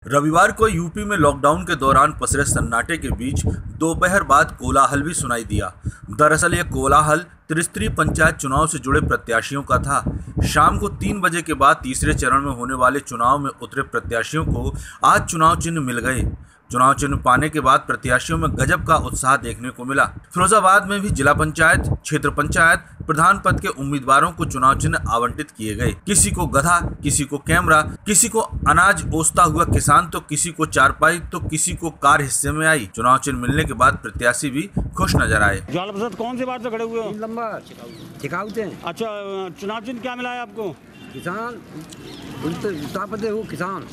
रविवार को यूपी में लॉकडाउन के दौरान पसरे सन्नाटे के बीच दोपहर बाद कोलाहल भी सुनाई दिया। दरअसल यह कोलाहल त्रिस्तरीय पंचायत चुनाव से जुड़े प्रत्याशियों का था। शाम को 3 बजे के बाद तीसरे चरण में होने वाले चुनाव में उतरे प्रत्याशियों को आज चुनाव चिन्ह मिल गए। चुनाव चिन्ह पाने के बाद प्रत्याशियों में गजब का उत्साह देखने को मिला। फिरोजाबाद में भी जिला पंचायत, क्षेत्र पंचायत प्रधान पद के उम्मीदवारों को चुनाव चिन्ह आवंटित किए गए। किसी को गधा, किसी को कैमरा, किसी को अनाज ओसता हुआ किसान, तो किसी को चारपाई, तो किसी को कार हिस्से में आई। चुनाव चिन्ह मिलने के बाद प्रत्याशी भी खुश नजर आए। ज्वाला प्रसाद कौन सी बात से खड़े हुए हो? नंबर टिकाऊ थे। अच्छा, चुनाव चिन्ह क्या मिला है आपको? किसान उल्टे हो किसान।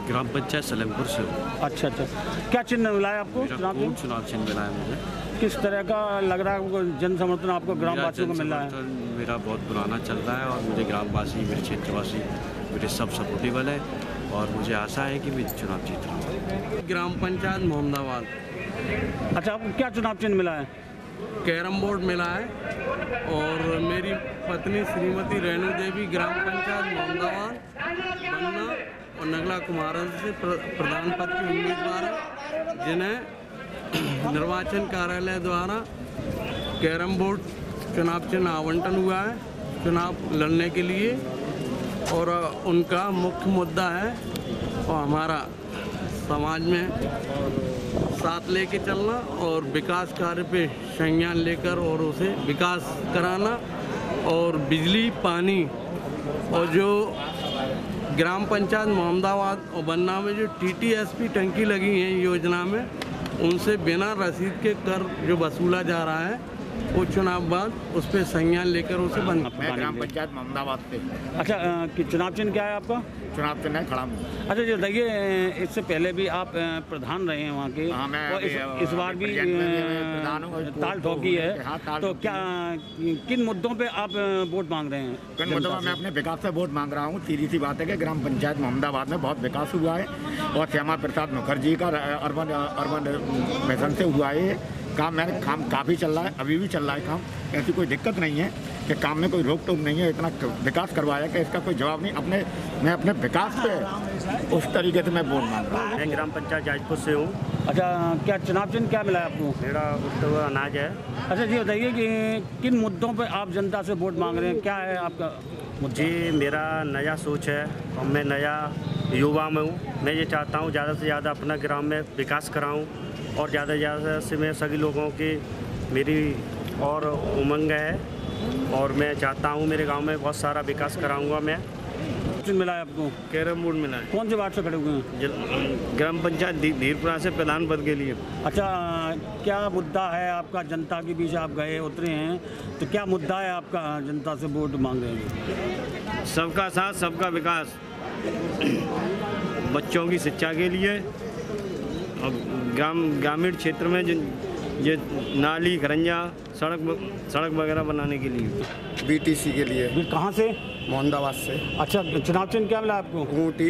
ग्राम पंचायत सलेमपुर से। अच्छा, क्या चिन्ह मिला है आपको? चुनाव चिन्ह मिला है मुझे। किस तरह का लग रहा है जन समर्थन आपको ग्राम वासियों को मिल रहा है? मेरा बहुत पुराना चल रहा है और मुझे ग्रामवासी, मेरे क्षेत्रवासी, मेरे सब सपोर्टिवल है और मुझे आशा है कि मैं चुनाव जीत रहा हूँ। ग्राम पंचायत मोहम्मदाबाद। अच्छा, आपको क्या चुनाव चिन्ह मिला है? कैरम बोर्ड मिला है और मेरी पत्नी श्रीमती रेणु देवी ग्राम पंचायत मोहम्मदाबाद बनना और नगला कुमारन से प्रधान पद की उम्मीदवार है, जिन्हें निर्वाचन कार्यालय द्वारा कैरम बोर्ड चुनाव चिन्ह आवंटन हुआ है चुनाव लड़ने के लिए। और उनका मुख्य मुद्दा है और हमारा समाज में साथ लेके चलना और विकास कार्य पे संज्ञान लेकर और उसे विकास कराना। और बिजली, पानी और जो ग्राम पंचायत मोहम्मदाबाद और बन्ना में जो TTSP टंकी लगी है योजना में, उनसे बिना रसीद के कर जो वसूला जा रहा है वो चुनाव बाद उस पर संज्ञान लेकर उसे बंद। मैं ग्राम पंचायत मोहम्मदाबाद से। अच्छा, कि चुनाव चिन्ह क्या है आपका? चुनाव चिन्ह है खड़ा हूँ। अच्छा जी, देखिए इससे पहले भी आप प्रधान रहे हैं वहाँ के। हाँ, मैं और इस बार भी प्रधान हूँ। ताल ठोकी है। हाँ, तो क्या किन मुद्दों पे आप वोट मांग रहे हैं? किन मुद्दों में मैं अपने विकास से वोट मांग रहा हूँ। सीधी सी बात है कि ग्राम पंचायत मोहम्मदाबाद में बहुत विकास हुआ है और श्यामा प्रसाद मुखर्जी का अर्बन मिशन से हुआ है काम। काम काफ़ी चल रहा है, अभी भी चल रहा है काम। ऐसी कोई दिक्कत नहीं है कि काम में कोई रोक टोक नहीं है। इतना विकास करवाया कि इसका कोई जवाब नहीं। मैं अपने विकास पे उस तरीके से मैं वोट मांग रहा हूँ। मैं ग्राम पंचायत जाजपुर से हूँ। अच्छा, क्या चुनाव चिन्ह क्या मिला है आपको? मेरा उठता हुआ अनाज है। अच्छा जी, बताइए कि किन मुद्दों पे आप जनता से वोट मांग रहे हैं? क्या है आपका मुद्दा? जी, मेरा नया सोच है और मैं नया युवा में हूँ। मैं ये चाहता हूँ ज़्यादा से ज़्यादा अपना ग्राम में विकास कराऊँ और ज़्यादा से ज़्यादा से मैं सभी लोगों की मेरी और उमंग है और मैं चाहता हूँ मेरे गांव में बहुत सारा विकास कराऊंगा। मैं चिन्ह मिला है आपको? कैरम बोर्ड मिला है। कौन से वार्ड से खड़े हुए हैं? ग्राम पंचायत धीरपुरा से प्रधान पद के लिए। अच्छा, क्या मुद्दा है आपका? जनता के बीच आप गए उतरे हैं, तो क्या मुद्दा है आपका? जनता से वोट मांग रहे हैं। सबका साथ, सबका विकास, बच्चों की शिक्षा के लिए और ग्रामीण क्षेत्र में ये नाली, खरंजा, सड़क वगैरह बनाने के लिए। BTC के लिए। कहाँ से? मोहम्मदाबाद से। अच्छा, चुनाव चिन्ह क्या मिला आपको? ऊँटी।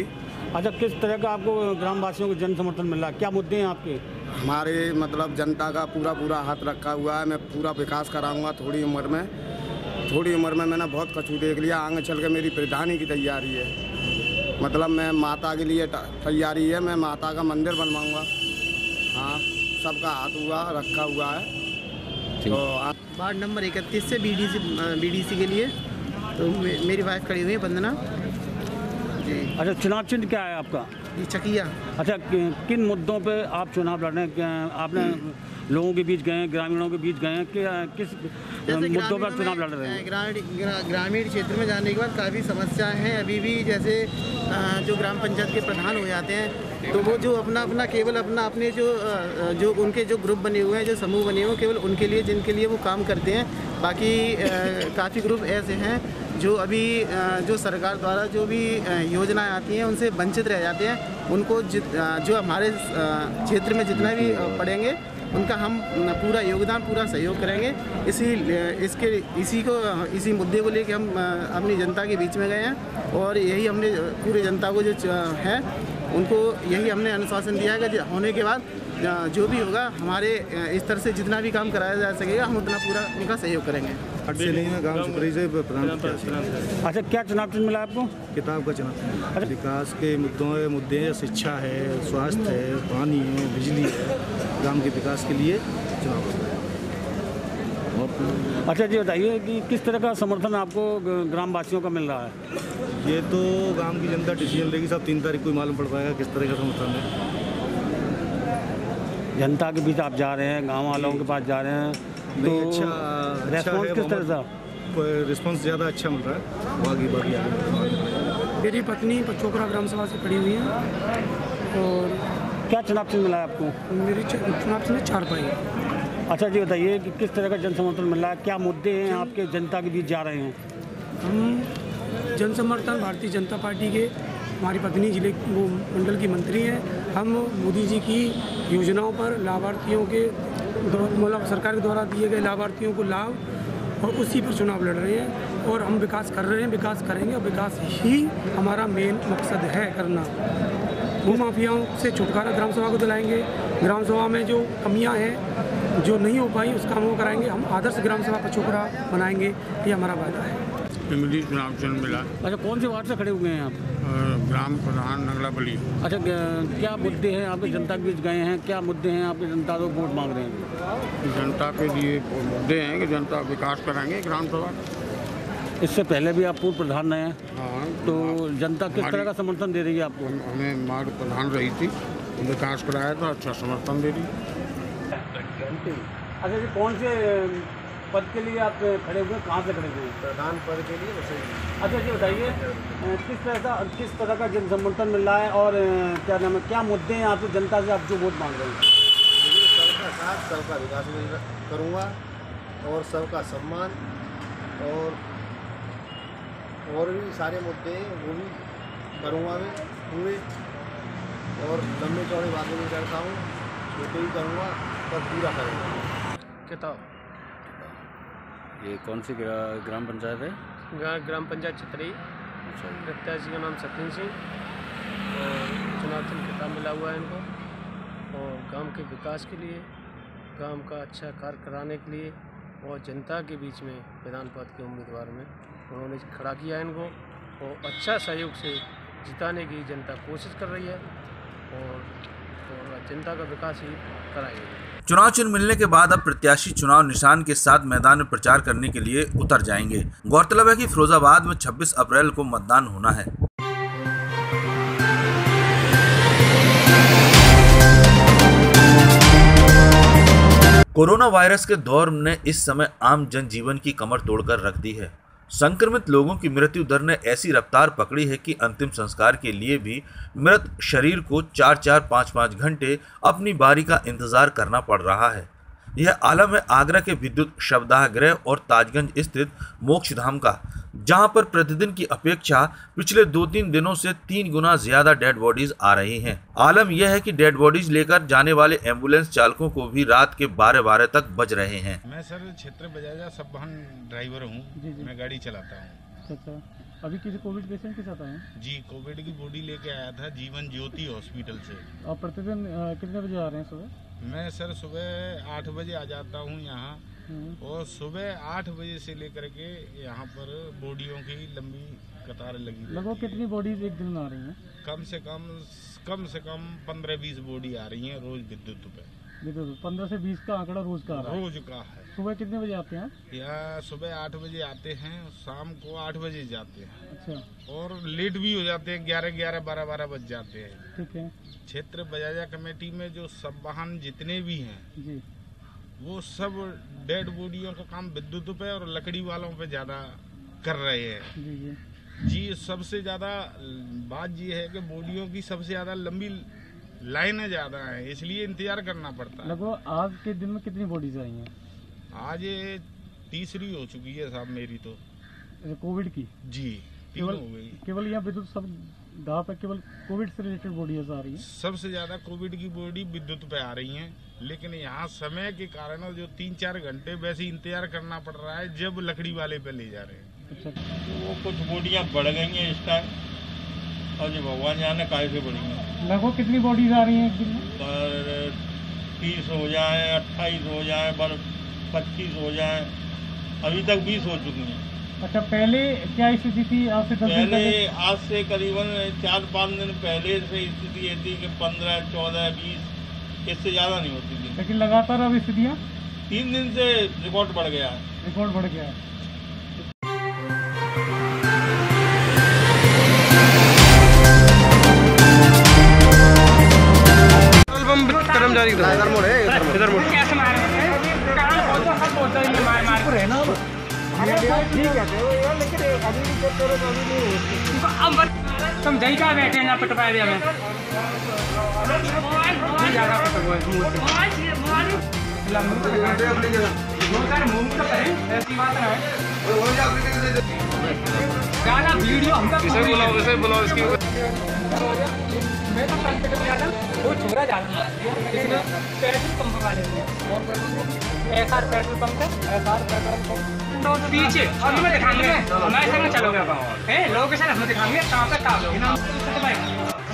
अच्छा, किस तरह का आपको ग्रामवासियों को जन समर्थन मिल रहा है? क्या मुद्दे हैं आपके? हमारे मतलब जनता का पूरा हाथ रखा हुआ है। मैं पूरा विकास कराऊंगा थोड़ी उम्र में मैंने बहुत कछु देख लिया। आगे चल के मेरी प्रधानी की तैयारी है। मतलब मैं माता के लिए तैयारी है। मैं माता का मंदिर बनवाऊँगा। हाँ, सबका हाथ रखा हुआ है। तो वार्ड नंबर 31 से BDC के लिए तो मेरी वाइफ खड़ी हुई है, वंदना जी। अच्छा, चुनाव चिन्ह क्या है आपका? जी, चकिया। अच्छा, किन मुद्दों पे आप चुनाव लड़ रहे हैं? आपने लोगों के बीच गए हैं, ग्रामीणों के बीच गए हैं, किस मुद्दों पर चुनाव लड़ रहे हैं? ग्रामीण क्षेत्र में जाने के बाद काफ़ी समस्याएं हैं अभी भी। जैसे जो ग्राम पंचायत के प्रधान हो जाते हैं तो वो जो अपना केवल अपने जो उनके जो ग्रुप बने हुए हैं, जो समूह बने हुए हैं, केवल उनके लिए, जिनके लिए वो काम करते हैं। बाकी काफ़ी ग्रुप ऐसे हैं जो अभी जो सरकार द्वारा जो भी योजनाएं आती हैं उनसे वंचित रह जाते हैं। उनको जो हमारे क्षेत्र में जितना भी पड़ेंगे उनका हम पूरा योगदान, पूरा सहयोग करेंगे। इसी मुद्दे को लेकर हम अपनी जनता के बीच में गए हैं और यही हमने पूरी जनता को जो है उनको यही हमने अनुशासन दिया है कि होने के बाद जो भी होगा हमारे स्तर से जितना भी काम कराया जा सकेगा हम उतना पूरा उनका सहयोग करेंगे। अच्छा, क्या चुनाव चिन्ह मिला आपको? किताब का चुनाव। विकास के मुद्दे हैं, शिक्षा है, स्वास्थ्य है, पानी है, बिजली है, ग्राम के विकास के लिए चुनाव होता है। अच्छा जी, बताइए कि किस तरह का समर्थन आपको ग्राम वासियों का मिल रहा है? ये तो गांव की जनता डिसीजन लेगी, सब 3 तारीख को ही मालूम पड़ पाएगा किस तरह का समर्थन है। जनता के बीच आप जा रहे हैं, गांव वालों के पास जा रहे हैं, तो रेस्पॉन्स किस तरह का? रिस्पॉन्स ज़्यादा अच्छा मिल रहा है। बाकी मेरी पत्नी पचोकरा ग्राम सभा से खड़ी हुई है। और क्या चुनाव चिन्ह मिला है आपको? मेरी चुनाव चिन्ह 4 पाई। अच्छा जी, बताइए कि किस तरह का जन समर्थन मिल रहा है, क्या मुद्दे हैं आपके जनता के बीच जा रहे हैं? हम जन समर्थन भारतीय जनता पार्टी के, हमारी पत्नी जिले वो मंडल की मंत्री हैं। हम मोदी जी की योजनाओं पर लाभार्थियों के मतलब सरकार के द्वारा दिए गए लाभार्थियों को लाभ और उसी पर चुनाव लड़ रहे हैं। और हम विकास कर रहे हैं, विकास करेंगे और विकास ही हमारा मेन मकसद है करना। भू माफियाओं से छुटकारा ग्राम सभा को दिलाएंगे। ग्राम सभा में जो कमियां हैं, जो नहीं हो पाई, उस काम को कराएंगे। हम आदर्श ग्राम सभा पचोकरा बनाएंगे, ये हमारा वादा है। मुझे चुनाव चिन्ह मिला। अच्छा, कौन से वार्ड से खड़े हुए हैं आप? ग्राम प्रधान नगलापल्ली। अच्छा, क्या मुद्दे हैं आपके जनता के बीच गए हैं, क्या मुद्दे हैं आपके जनता को वोट मांग रहे हैं? जनता के लिए मुद्दे हैं कि जनता विकास कराएंगे ग्राम सभा। इससे पहले भी आप पूर्व प्रधान रहे हैं। हाँ, तो जनता किस तरह का समर्थन दे रही है आपको? हमें हमारी प्रधान रही थी, विकास कराया था, अच्छा समर्थन दे रही। अच्छा जी, कौन से पद के लिए आप खड़े हुए, कहाँ से खड़े हुए? प्रधान पद के लिए। अच्छा जी, बताइए किस तरह का जन समर्थन मिल रहा है और क्या नाम है, क्या मुद्दे हैं आपकी जनता से आप जो वोट मांग रहे हैं? मुझे सबका साथ, सबका विकास करूँगा और सबका सम्मान और भी सारे मुद्दे वो भी करूँगा मैं पूरे। और लंबे चौड़े बातें नहीं करता हूँ, छोटे ही करूँगा पर पूरा करूँगा। किताब। ये कौन सी ग्राम पंचायत है? ग्राम पंचायत छतरी। प्रत्याशी का नाम सत्यन सिंह और चुनाव चिन्ह किताब मिला हुआ है इनको। और गांव के विकास के लिए, गांव का अच्छा कार्य कराने के लिए और जनता के बीच में प्रधान पद के उम्मीदवार में उन्होंने खड़ा किया है इनको और अच्छा सहयोग से जिताने की जनता कोशिश कर रही है और जनता का विकास ही कराएगी। चुनाव चिन्ह मिलने के बाद अब प्रत्याशी चुनाव निशान के साथ मैदान में प्रचार करने के लिए उतर जाएंगे। गौरतलब है कि फिरोजाबाद में 26 अप्रैल को मतदान होना है। कोरोना वायरस के दौर ने इस समय आम जनजीवन की कमर तोड़कर रख दी है। संक्रमित लोगों की मृत्यु दर ने ऐसी रफ्तार पकड़ी है कि अंतिम संस्कार के लिए भी मृत शरीर को 4-4, 5-5 घंटे अपनी बारी का इंतजार करना पड़ रहा है। यह आलम है आगरा के विद्युत शवदाह गृह और ताजगंज स्थित मोक्षधाम का, जहां पर प्रतिदिन की अपेक्षा पिछले 2-3 दिनों से 3 गुना ज्यादा डेड बॉडीज आ रही हैं। आलम यह है कि डेड बॉडीज लेकर जाने वाले एम्बुलेंस चालकों को भी रात के 12-12 तक बज रहे हैं। मैं सर क्षेत्र बजाजा सब वाहन ड्राइवर हूँ, मैं गाड़ी चलाता हूँ। अच्छा, अभी किसी कोविड पेशेंट के साथ आए हैं? जी, कोविड की बॉडी लेके आया था जीवन ज्योति हॉस्पिटल से। आप प्रतिदिन कितने बजे आ रहे हैं सुबह? मैं सर सुबह 8 बजे आ जाता हूँ यहाँ और सुबह 8 बजे से लेकर के यहाँ पर बॉडियों की लंबी कतार लगी। लगभग कितनी बॉडीज एक दिन में आ रही हैं? कम से कम 15-20 बॉडी आ रही हैं रोज विद्युत पे। 15 से 20 का आंकड़ा रोज का आ रहा है? रोज का है। सुबह कितने बजे आते हैं? यहाँ सुबह 8 बजे आते हैं, शाम को 8 बजे जाते हैं। अच्छा। और लेट भी हो जाते हैं, 11, 12 बज जाते हैं। ठीक है। क्षेत्र बजाजा कमेटी में जो सब वाहन जितने भी हैं जी, वो सब डेड बॉडियों का काम विद्युत पे और लकड़ी वालों पे ज्यादा कर रहे हैं। जी, सबसे ज्यादा बात ये है कि बॉडियों की सबसे ज्यादा लंबी लाइनें ज्यादा हैं, इसलिए इंतजार करना पड़ता है। लगभग आज के दिन में कितनी बॉडीज आई हैं? आज ये तीसरी हो चुकी है साहब मेरी तो। कोविड की? जी, 3 हो गई। केवल यहाँ विद्युत सब दाव पे केवल कोविड से रिलेटेड बॉडीज आ रही हैं? सबसे ज्यादा कोविड की बॉडी विद्युत पे आ रही हैं, लेकिन यहाँ समय के कारण जो 3-4 घंटे वैसे इंतजार करना पड़ रहा है जब लकड़ी वाले पे ले जा रहे हैं। अच्छा। वो कुछ बॉडियाँ बढ़ गई हैं इस टाइम और जी भगवान जाने काय से बड़ी है। लगभग कितनी बॉडीज आ रही हैं एक दिन में? 30 हो जाए, 28 हो जाए, 25 हो जाए, अभी तक 20 हो चुकी हैं। अच्छा, पहले क्या स्थिति थी आज से 10 दिन पहले पहले? आज से करीबन 4-5 दिन पहले से स्थिति ये थी कि 15, 14, 20 इससे ज़्यादा नहीं होती थी। लेकिन लगातार अब स्थितियाँ 3 दिन से रिकॉर्ड बढ़ गया है। रिकॉर्ड बढ़ गया है। कर्मचारी इधर मोड़ है, इधर मोड़। तुम जही का बैठे ना पटवाए हमें ऐसी बात है। गाना वीडियो इसे बुलाओ इसकी वो छोरा जाना पेट्रोल पंप वाले एसआर पेट्रोल पंप तो पीछे और मैं दिखाएंगे हमारे संग चलोगे लोकेशन हम दिखाएंगे कहाँ पे कहाँ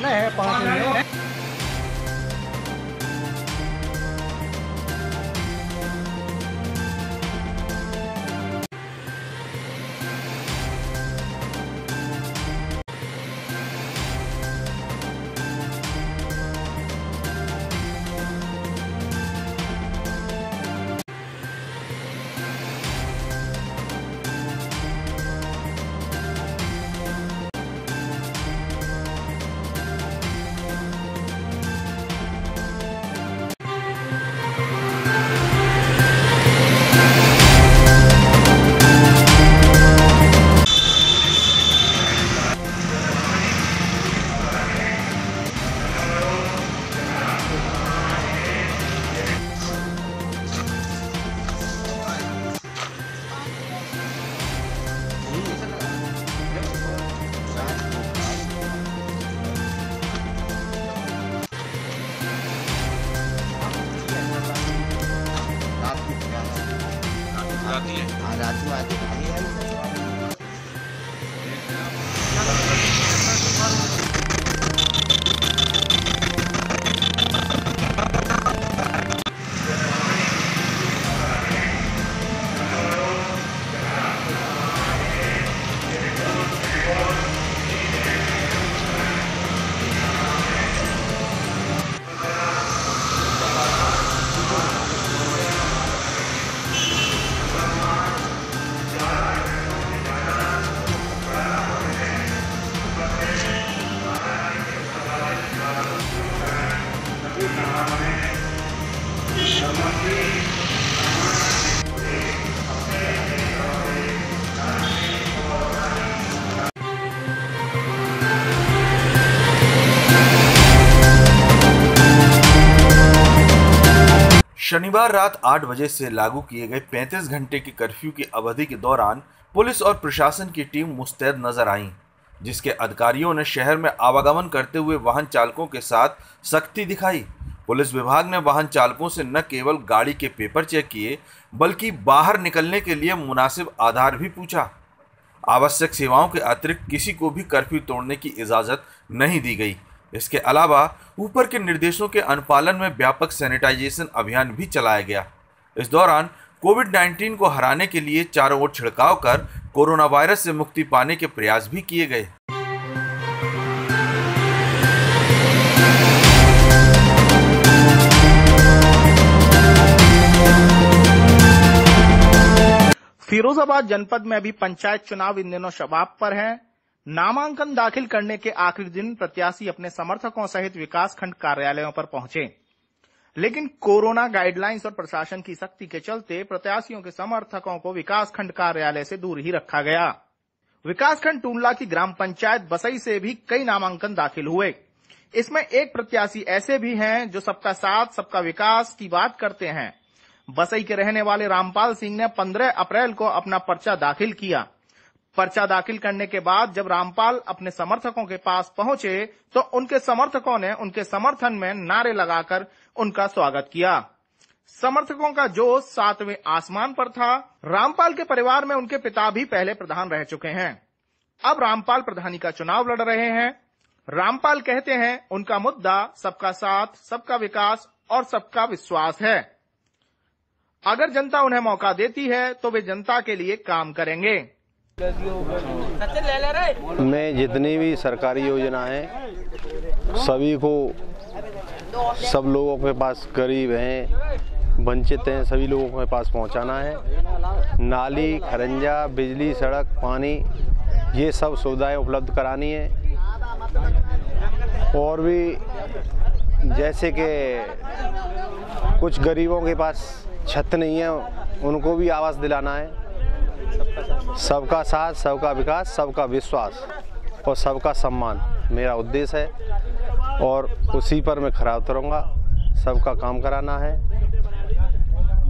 है 5 मिनट। शनिवार रात 8 बजे से लागू किए गए 35 घंटे के कर्फ्यू की अवधि के दौरान पुलिस और प्रशासन की टीम मुस्तैद नजर आई, जिसके अधिकारियों ने शहर में आवागमन करते हुए वाहन चालकों के साथ सख्ती दिखाई। पुलिस विभाग ने वाहन चालकों से न केवल गाड़ी के पेपर चेक किए बल्कि बाहर निकलने के लिए मुनासिब आधार भी पूछा। आवश्यक सेवाओं के अतिरिक्त किसी को भी कर्फ्यू तोड़ने की इजाज़त नहीं दी गई। इसके अलावा ऊपर के निर्देशों के अनुपालन में व्यापक सैनिटाइजेशन अभियान भी चलाया गया। इस दौरान कोविड-19 को हराने के लिए चारों ओर छिड़काव कर कोरोना वायरस से मुक्ति पाने के प्रयास भी किए गए। फिरोजाबाद जनपद में अभी पंचायत चुनाव इन दिनों शबाब पर हैं। नामांकन दाखिल करने के आखिरी दिन प्रत्याशी अपने समर्थकों सहित विकासखंड कार्यालयों पर पहुंचे, लेकिन कोरोना गाइडलाइंस और प्रशासन की सख्ती के चलते प्रत्याशियों के समर्थकों को विकासखंड कार्यालय से दूर ही रखा गया। विकासखंड टूंडला की ग्राम पंचायत बसई से भी कई नामांकन दाखिल हुए। इसमें एक प्रत्याशी ऐसे भी हैं जो सबका साथ सबका विकास की बात करते हैं। बसई के रहने वाले रामपाल सिंह ने 15 अप्रैल को अपना पर्चा दाखिल किया। पर्चा दाखिल करने के बाद जब रामपाल अपने समर्थकों के पास पहुंचे तो उनके समर्थकों ने उनके समर्थन में नारे लगाकर उनका स्वागत किया। समर्थकों का जोश 7वें आसमान पर था। रामपाल के परिवार में उनके पिता भी पहले प्रधान रह चुके हैं। अब रामपाल प्रधानी का चुनाव लड़ रहे हैं। रामपाल कहते हैं उनका मुद्दा सबका साथ, सबका विकास और सबका विश्वास है। अगर जनता उन्हें मौका देती है तो वे जनता के लिए काम करेंगे। मैं जितनी भी सरकारी योजना है सभी को, सब लोगों के पास, गरीब हैं, वंचित हैं, सभी लोगों के पास पहुंचाना है। नाली, खरंजा, बिजली, सड़क, पानी, ये सब सुविधाएं उपलब्ध करानी है। और भी जैसे कि कुछ गरीबों के पास छत नहीं है, उनको भी आवास दिलाना है। सबका साथ, सबका विकास, सबका विश्वास और सबका सम्मान मेरा उद्देश्य है और उसी पर मैं खरा उतरूंगा। सबका काम कराना है,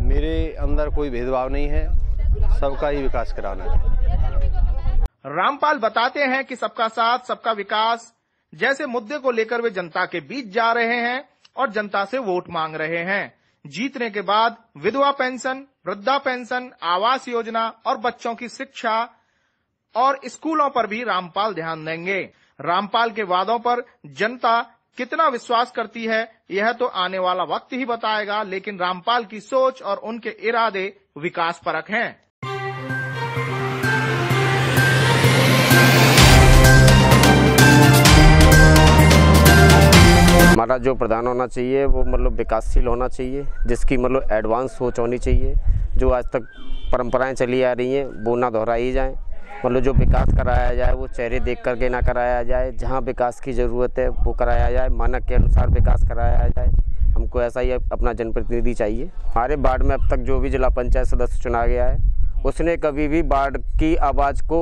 मेरे अंदर कोई भेदभाव नहीं है, सबका ही विकास कराना है। रामपाल बताते हैं कि सबका साथ, सबका विकास जैसे मुद्दे को लेकर वे जनता के बीच जा रहे हैं और जनता से वोट मांग रहे हैं। जीतने के बाद विधवा पेंशन, वृद्धा पेंशन, आवास योजना और बच्चों की शिक्षा और स्कूलों पर भी रामपाल ध्यान देंगे। रामपाल के वादों पर जनता कितना विश्वास करती है यह तो आने वाला वक्त ही बताएगा, लेकिन रामपाल की सोच और उनके इरादे विकास परक हैं। हमारा जो प्रधान होना चाहिए वो मतलब विकासशील होना चाहिए, जिसकी मतलब एडवांस सोच होनी चाहिए। जो आज तक परंपराएं चली आ रही हैं वो ना दोहराई जाएं। मतलब जो विकास कराया जाए वो चेहरे देख करके ना कराया जाए, जहां विकास की ज़रूरत है वो कराया जाए, मानक के अनुसार विकास कराया जाए। हमको ऐसा ही अपना जनप्रतिनिधि चाहिए। हमारे वार्ड में अब तक जो भी जिला पंचायत सदस्य चुना गया है उसने कभी भी वार्ड की आवाज़ को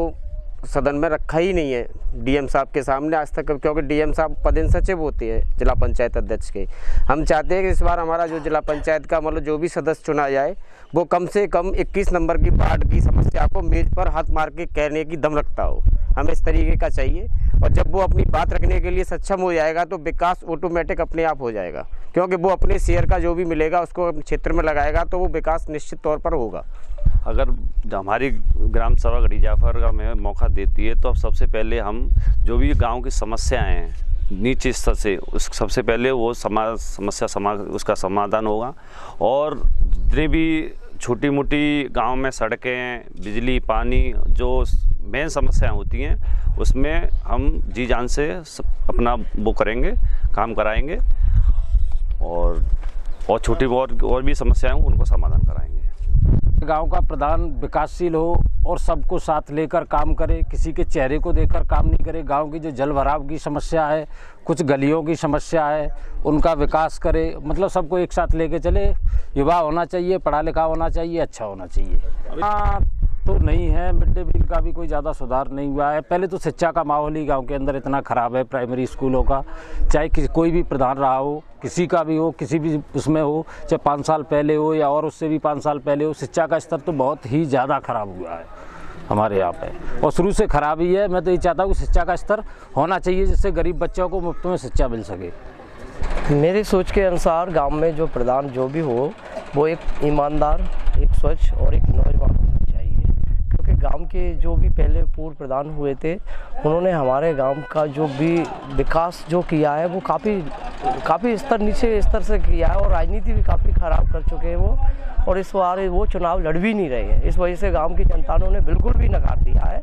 सदन में रखा ही नहीं है डीएम साहब के सामने आज तक, क्योंकि डीएम साहब पदेन सचिव होते हैं जिला पंचायत अध्यक्ष के। हम चाहते हैं कि इस बार हमारा जो जिला पंचायत का मतलब जो भी सदस्य चुना जाए वो कम से कम 21 नंबर की वार्ड की समस्या को मेज पर हाथ मार के कहने की दम रखता हो। हमें इस तरीके का चाहिए, और जब वो अपनी बात रखने के लिए सक्षम हो जाएगा तो विकास ऑटोमेटिक अपने आप हो जाएगा, क्योंकि वो अपने शेयर का जो भी मिलेगा उसको क्षेत्र में लगाएगा तो वो विकास निश्चित तौर पर होगा। अगर हमारी ग्राम सभा गढ़ी जाफर का हमें मौका देती है तो अब सबसे पहले हम जो भी गांव की समस्याएं हैं नीचे स्तर से उस सबसे पहले वो उसका समाधान होगा। और जितनी भी छोटी मोटी गांव में सड़कें, बिजली, पानी जो मेन समस्याएं होती हैं उसमें हम जी जान से अपना वो करेंगे, काम कराएंगे और छोटी और भी समस्याएं उनको समाधान कराएंगे। गांव का प्रधान विकासशील हो और सबको साथ लेकर काम करे, किसी के चेहरे को देखकर काम नहीं करे। गांव की जो जल भराव की समस्या है, कुछ गलियों की समस्या है, उनका विकास करे। मतलब सबको एक साथ लेके चले। युवा होना चाहिए, पढ़ा लिखा होना चाहिए, अच्छा होना चाहिए। तो नहीं है, मिड डे मील का भी कोई ज़्यादा सुधार नहीं हुआ है। पहले तो शिक्षा का माहौल ही गांव के अंदर इतना ख़राब है, प्राइमरी स्कूलों का, चाहे कोई भी प्रधान रहा हो, किसी का भी हो, किसी भी उसमें हो, चाहे 5 साल पहले हो या और उससे भी 5 साल पहले हो, शिक्षा का स्तर तो बहुत ही ज़्यादा ख़राब हुआ है हमारे यहाँ पे, और शुरू से ख़राब ही है। मैं तो ये चाहता हूँ कि शिक्षा का स्तर होना चाहिए जिससे गरीब बच्चों को मुफ्त में शिक्षा मिल सके। मेरी सोच के अनुसार गांव में जो प्रधान जो भी हो वो एक ईमानदार, एक स्वच्छ और एक नौजवान होना चाहिए, क्योंकि गांव के जो भी पहले पूर्व प्रधान हुए थे उन्होंने हमारे गांव का जो भी विकास जो किया है वो काफ़ी स्तर नीचे स्तर से किया है, और राजनीति भी काफ़ी ख़राब कर चुके हैं वो, और इस बार वो चुनाव लड़ भी नहीं रहे हैं। इस वजह से गांव की जनता ने बिल्कुल भी नकार दिया है।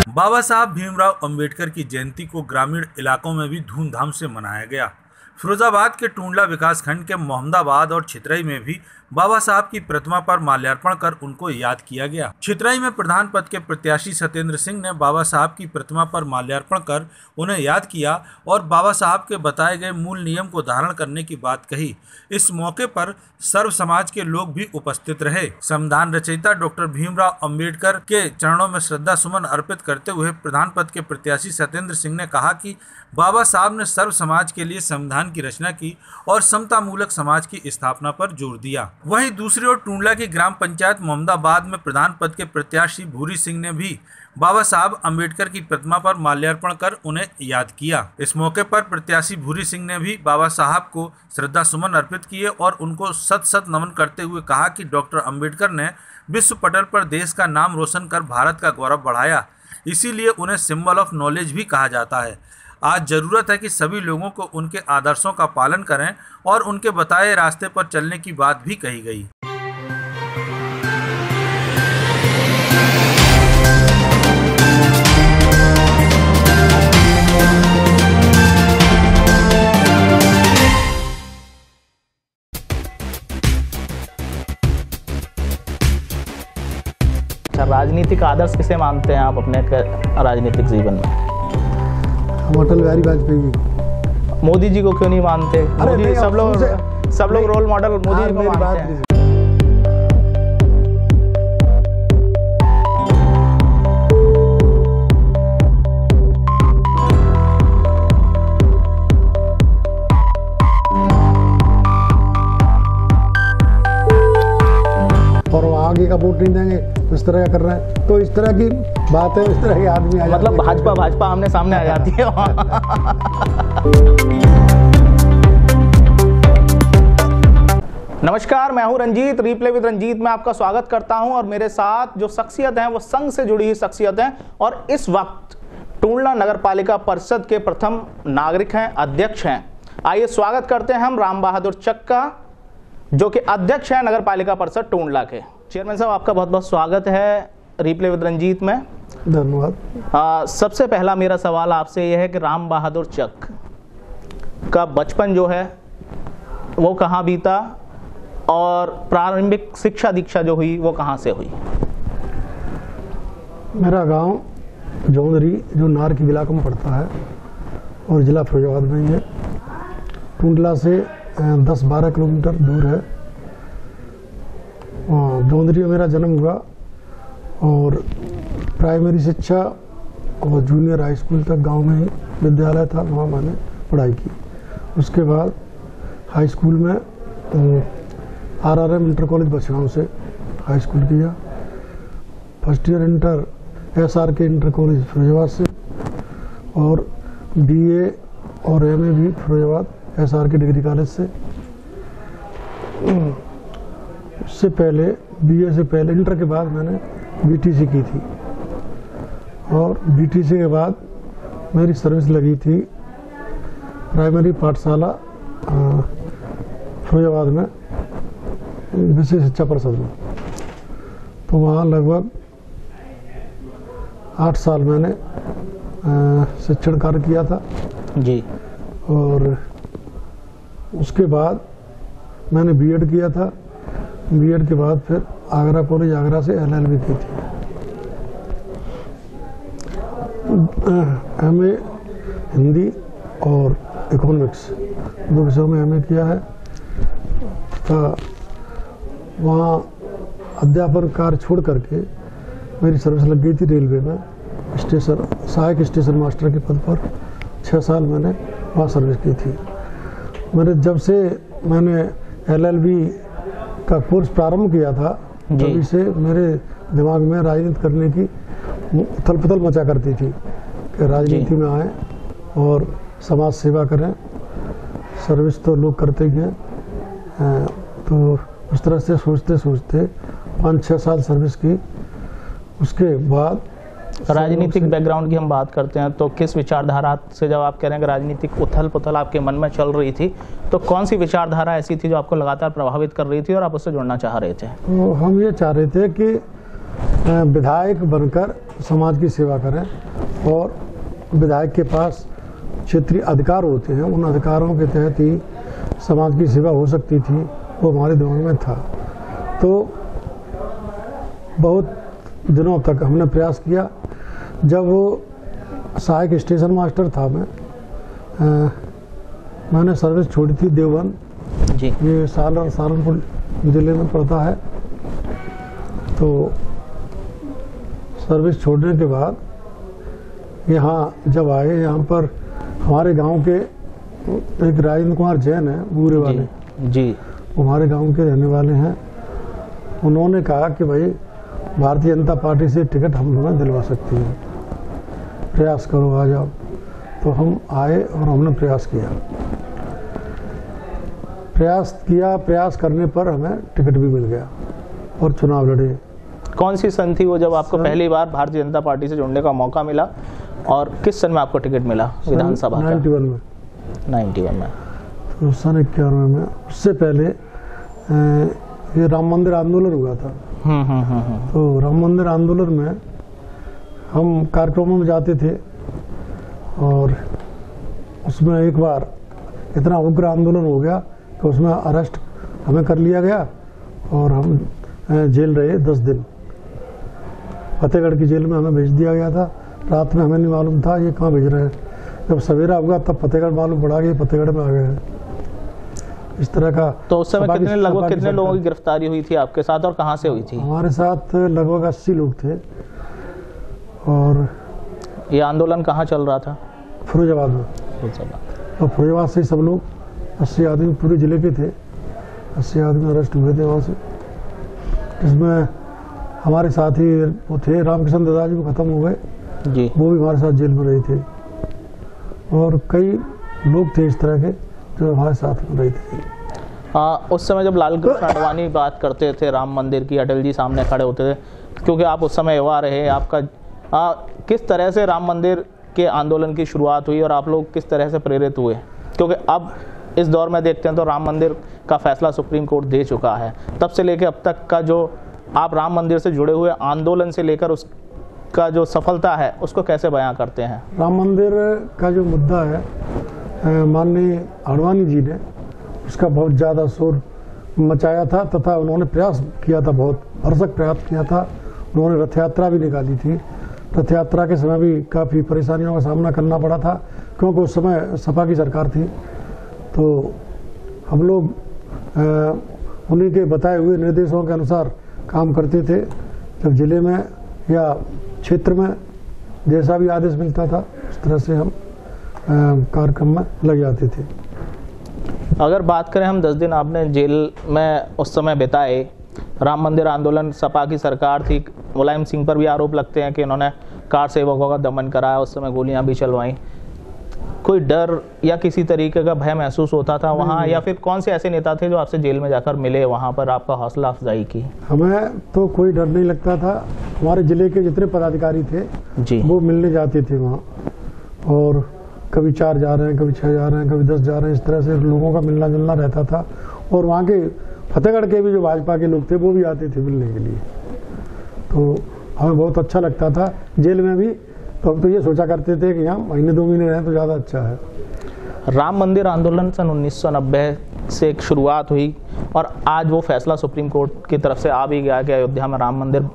बाबा साहब भीमराव अंबेडकर की जयंती को ग्रामीण इलाकों में भी धूमधाम से मनाया गया। फिरोजाबाद के टूंडला विकासखंड के मोहम्मदाबाद और छितरई में भी बाबा साहब की प्रतिमा पर माल्यार्पण कर उनको याद किया गया। छितरई में प्रधान पद के प्रत्याशी सत्येंद्र सिंह ने बाबा साहब की प्रतिमा पर माल्यार्पण कर उन्हें याद किया और बाबा साहब के बताए गए मूल नियम को धारण करने की बात कही। इस मौके पर सर्व समाज के लोग भी उपस्थित रहे। संविधान रचयिता डॉक्टर भीमराव अंबेडकर के चरणों में श्रद्धा सुमन अर्पित करते हुए प्रधान पद के प्रत्याशी सत्येंद्र सिंह ने कहा कि बाबा साहब ने सर्व समाज के लिए संविधान की रचना की और समतामूलक समाज की स्थापना पर जोर दिया। वहीं दूसरी ओर टूंडला की ग्राम पंचायत मोहम्मदाबाद में प्रधान पद के प्रत्याशी भूरी सिंह ने भी बाबा साहब अम्बेडकर की प्रतिमा पर माल्यार्पण कर उन्हें याद किया। इस मौके पर प्रत्याशी भूरी सिंह ने भी बाबा साहब को श्रद्धा सुमन अर्पित किए और उनको सत सत नमन करते हुए कहा कि डॉक्टर अम्बेडकर ने विश्व पटल पर देश का नाम रोशन कर भारत का गौरव बढ़ाया, इसीलिए उन्हें सिंबल ऑफ नॉलेज भी कहा जाता है। आज जरूरत है कि सभी लोगों को उनके आदर्शों का पालन करें और उनके बताए रास्ते पर चलने की बात भी कही गई। राजनीतिक आदर्श किसे मानते हैं आप अपने राजनीतिक जीवन में? अटल बिहारी वाजपेयी। मोदी जी को क्यों नहीं मानते? मोदी सब लोग रोल मॉडल मोदी जी को मानते हैं। और वो आगे का वोट नहीं देंगे तो इस तरह का कर रहे हैं, तो इस तरह की बात है, इस तरह के आदमी आ मतलब भाजपा आमने सामने आ जाती है। नमस्कार, मैं हूं रंजीत। रिप्ले विद रंजीत में आपका स्वागत करता हूं और मेरे साथ जो शख्सियत हैं वो संघ से जुड़ी हुई शख्सियत हैं और इस वक्त टूंडला नगर पालिका परिषद के प्रथम नागरिक हैं, अध्यक्ष हैं। आइए स्वागत करते हैं हम राम बहादुर चक का, जो कि अध्यक्ष है नगर पालिका परिषद टूंडला के। चेयरमैन साहब, आपका बहुत बहुत स्वागत है रिप्ले विद रंजीत में। धन्यवाद। सबसे पहला मेरा सवाल आपसे यह है कि राम बहादुर चक का बचपन जो है वो कहाँ बीता और प्रारंभिक शिक्षा दीक्षा जो हुई वो कहाँ से हुई? मेरा गांव जौंदरी जो नार की इलाके में पड़ता है और जिला फिरोजाबाद में ही है। टूंडला से 10-12 किलोमीटर दूर है। जौंदरी में मेरा जन्म हुआ और प्राइमरी शिक्षा और जूनियर हाई स्कूल तक गांव में ही विद्यालय था, वहाँ मैंने पढ़ाई की। उसके बाद हाई स्कूल में RRM इंटर कॉलेज बछगांव से हाई स्कूल किया। First year inter SRK inter college Firozabad से और BA और MA भी फिरोजाबाद SRK डिग्री कॉलेज से। उससे पहले BA से पहले इंटर के बाद मैंने BTC की थी और BTC के बाद मेरी सर्विस लगी थी प्राइमरी पाठशाला फिरोजाबाद में विशेष शिक्षा परिषद में। तो वहाँ लगभग 8 साल मैंने शिक्षण कार्य किया था जी। और उसके बाद मैंने B.Ed किया था। B.Ed के बाद फिर आगरा कॉलेज आगरा से LLB की थी। MA हिंदी और इकोनॉमिक्स 2 विषयों में MA किया है। वहाँ अध्यापन कार्य छोड़ करके मेरी सर्विस लग गई थी रेलवे में, स्टेशन सहायक स्टेशन मास्टर के पद पर 6 साल मैंने वहाँ सर्विस की थी। जब से मैंने LLB का कोर्स प्रारंभ किया था तभी से मेरे दिमाग में राजनीति करने की उथल पुथल मचा करती थी कि राजनीति में आए और समाज सेवा करें। सर्विस तो लोग करते ही हैं, तो उस तरह से सोचते सोचते 5-6 साल सर्विस की। उसके बाद राजनीतिक बैकग्राउंड की हम बात करते हैं तो किस विचारधारा से, जब आप कह रहे हैं कि राजनीतिक उथल पुथल आपके मन में चल रही थी, तो कौन सी विचारधारा ऐसी थी जो आपको लगातार प्रभावित कर रही थी और आप उससे जुड़ना चाह रहे थे? तो हम ये चाह रहे थे कि विधायक बनकर समाज की सेवा करें और विधायक के पास क्षेत्रीय अधिकार होते हैं, उन अधिकारों के तहत ही समाज की सेवा हो सकती थी, वो हमारे दिमाग में था। तो बहुत दिनों तक हमने प्रयास किया। जब वो सहायक स्टेशन मास्टर था मैंने सर्विस छोड़ी थी देवबंद जी, ये सहारनपुर जिले में पड़ता है। तो सर्विस छोड़ने के बाद यहाँ जब आए, यहाँ पर हमारे गांव के एक राजेंद्र कुमार जैन है बूरे वाले जी, वो हमारे गांव के रहने वाले हैं। उन्होंने कहा कि भाई भारतीय जनता पार्टी से टिकट हम लोग दिलवा सकती हैं, प्रयास करो, आ जाओ। तो हम आए और हमने प्रयास किया। प्रयास करने पर हमें टिकट भी मिल गया और चुनाव लड़े। कौन सी सन थी वो जब आपको पहली बार भारतीय जनता पार्टी से जुड़ने का मौका मिला, और किस सन में आपको टिकट मिला विधानसभा का? 91 में। तो सन 91 में, उससे पहले ये राम मंदिर आंदोलन हुआ था। तो राम मंदिर आंदोलन में हम कार्यक्रमों में जाते थे और उसमें एक बार इतना उग्र आंदोलन हो गया कि उसमें अरेस्ट हमें कर लिया गया और हम जेल रहे 10 दिन। फतेहगढ़ की जेल में हमें भेज दिया गया था। रात में हमें नहीं मालूम था ये कहाँ भेज रहे हैं। जब सवेरा हुआ तब फतेहगढ़ मालूम पड़ा कि फतेहगढ़ में आ गए हैं। इस तरह का। तो उस समय लगभग कितने लोगों की गिरफ्तारी हुई थी आपके साथ और कहाँ से हुई थी? हमारे साथ लगभग 80 लोग थे। और ये आंदोलन कहाँ चल रहा था? फिरोजाबाद में। और फिरोजाबाद से सब लोग 80 आदमी पूरे जिले के थे। 80 आदमी अरेस्ट हुए थे वहाँ से। इसमें हमारे साथी वो थे रामकृष्ण दादा जी, वो खत्म हो गए जी, वो भी हमारे साथ जेल में रहे थे। और कई लोग थे इस तरह के जो हमारे साथ में रहे थे। उस समय जब लालकृष्ण आडवाणी बात करते थे राम मंदिर की, अटल जी सामने खड़े होते थे, क्योंकि आप उस समय युवा रहे, आपका किस तरह से राम मंदिर के आंदोलन की शुरुआत हुई और आप लोग किस तरह से प्रेरित हुए? क्योंकि अब इस दौर में देखते हैं तो राम मंदिर का फैसला सुप्रीम कोर्ट दे चुका है। तब से लेकर अब तक का जो आप राम मंदिर से जुड़े हुए आंदोलन से लेकर उसका जो सफलता है उसको कैसे बयां करते हैं? राम मंदिर का जो मुद्दा है, माननीय आडवाणी जी ने उसका बहुत ज़्यादा शोर मचाया था तथा उन्होंने प्रयास किया था, बहुत भरसक प्रयास किया था। उन्होंने रथ यात्रा भी निकाली थी। रथ यात्रा के समय भी काफ़ी परेशानियों का सामना करना पड़ा था, क्योंकि उस समय सपा की सरकार थी। तो हम लोग उन्हीं के बताए हुए निर्देशों के अनुसार काम करते थे। जब जिले में या क्षेत्र में जैसा भी आदेश मिलता था उस तरह से हम कार्यक्रम में लग जाते थे। अगर बात करें हम 10 दिन आपने जेल में उस समय बिताए, राम मंदिर आंदोलन सपा की सरकार थी, मुलायम सिंह पर भी आरोप लगते हैं कि इन्होंने कार सेवकों का दमन कराया, उस समय गोलियां भी चलवाई। कोई डर या किसी तरीके का भय महसूस होता था वहाँ, या फिर कौन से ऐसे नेता थे जो आपसे जेल में जाकर मिले, वहाँ पर आपका हौसला अफजाई की? हमें तो कोई डर नहीं लगता था। हमारे जिले के जितने पदाधिकारी थे जी, वो मिलने जाते थे वहाँ, और कभी 4 जा रहे हैं, कभी 6 जा रहे हैं, कभी 10 जा रहे हैं, इस तरह से लोगों का मिलना जुलना रहता था। और वहाँ के फतेहगढ़ के भी जो भाजपा के लोग थे वो भी आते थे मिलने के लिए। तो हमें बहुत अच्छा लगता था जेल में भी। तो हम तो ये सोचा करते थे कि यहाँ महीने 2 महीने रहें तो ज़्यादा अच्छा है। राम मंदिर आंदोलन सन 1990 से एक शुरुआत हुई और आज वो फैसला सुप्रीम कोर्ट की तरफ से आ भी गया कि अयोध्या में राम मंदिर